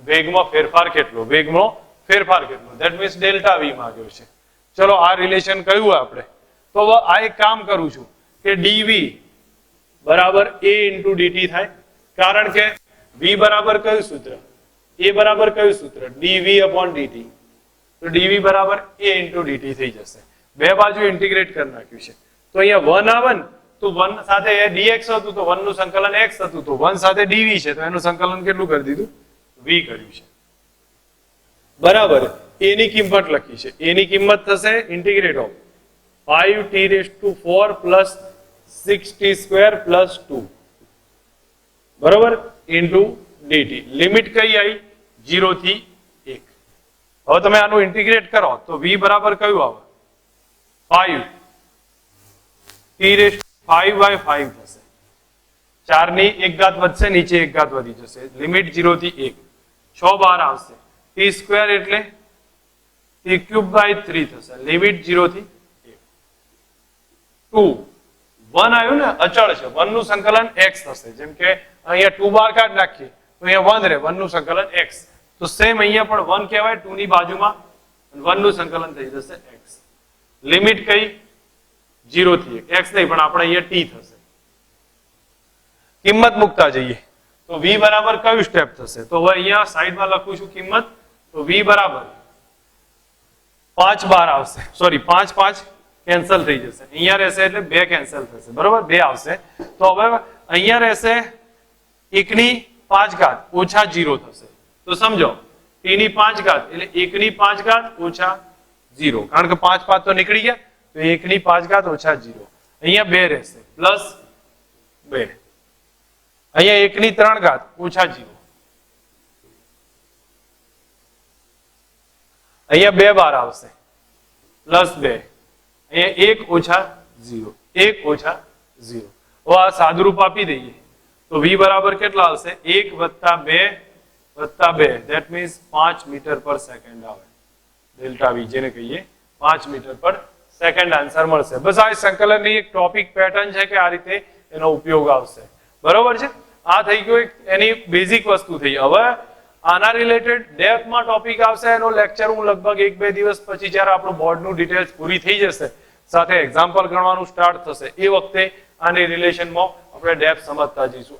વેગમાં ફેરફાર કેટલો? વેગમાં ફેરફાર કેટલો? ધેટ મીન્સ ડેલ્ટા v માંગ્યો છે. ચલો આ રિલેશન કયું આપણે? તો આ એક કામ કરું છું કે dv બરાબર a into dt થાય. કારણ કે v બરાબર કયું સૂત્ર? a બરાબર કયું સૂત્ર? dv upon dt. તો dv બરાબર a into dt થઈ જશે. બે બાજુ ઇન્ટિગ્રેટ કરી નાખ્યું છે તો અહીંયા 1 આવે ને તો 1 સાથે dx હતું તો 1 નું સંકલન x હતું, તો 1 સાથે dv છે તો એનું સંકલન કેટલું કરી દીધું? v કર્યું છે, બરાબર. a ની કિંમત લખી છે. a ની કિંમત થશે integrate of 5t⁴ plus 6t² plus 2 બરોબર ઇન્ટુ dt. લિમિટ કઈ આવી? 0 થી 1. હવે તમે આનું ઇન્ટિગ્રેટ કરો તો v બરાબર કયું આવે? 5 t⁵ થશે. 4 ની 1 ઘાત વધશે, નીચે 1 ઘાત વધી જશે. લિમિટ 0 થી 1. 6 બહાર આવશે. t² એટલે t³ 3 થશે. લિમિટ 0 થી 1. 2 1 આવ્યું ને, અચળ છે. 1 નું સંકલન x થશે. જેમ કે અહીંયા 2 બહાર કાઢ નાખીએ તો અહીંયા 1 રહે. 1 નું સંકલન x. તો સેમ અહીંયા પણ 1 કહેવાય 2 ની બાજુમાં. 1 નું સંકલન થઈ જશે x. લિમિટ કઈ? 0 થી 1. x નહીં પણ આપણે અહીંયા t થશે. કિંમત મૂકતા જઈએ તો v બરાબર કયું સ્ટેપ થશે? તો હવે અહીંયા સાઈડમાં લખું છું કિંમત. તો v બરાબર 5 બહાર આવશે. સોરી 5 5 કેન્સલ થઈ જશે. અહીંયા રહેશે એટલે 2 કેન્સલ થશે. બરોબર 2 આવશે. તો હવે અહીંયા રહેશે 1 ની 5 ઘાત ઓછા 0 થશે. તો સમજો t ની 5 ઘાત એટલે 1 ની 5 ઘાત ઓછા 0. કારણ કે 5 5 તો નીકળી ગયા તો 1 ની 5 ઘાત ઓછા 0. અહીંયા 2 રહેશે પ્લસ 2. અહીંયા 1 ની 3 ઘાત ઓછા 0. અહીંયા 2 બાર આવશે પ્લસ 2. અહીંયા 1 ઓછા 0. 1 ઓછા 0. હવે આ સાદુરૂપ આપી દઈએ તો v બરાબર કેટલા આવશે? 1 વત્તા 2 વત્તા 2. ધેટ મીન્સ 5 મીટર પર સેકન્ડ આવે. ડેલ્ટા v જેને કહીએ 5 મીટર પર સેકન્ડ આન્સર મળશે. બસ આ સંકલનની એક ટોપિક પેટર્ન છે કે આ રીતે એનો ઉપયોગ આવશે. બરોબર છે? આ થઈ ગયું એક એની બેઝિક વસ્તુ થઈ. હવે આના રિલેટેડ ડેપ્થમાં ટોપિક આવશે. એનો લેક્ચર હું લગભગ 1-2 દિવસ પછી જ્યારે આપણું બોર્ડનું ડિટેલ્સ પૂરી થઈ જશે, સાથે એક્ઝામ્પલ ગણવાનું સ્ટાર્ટ થશે, એ વખતે આની રિલેશનમાં આપણે ડેપ્થ સમજતા જઈશું.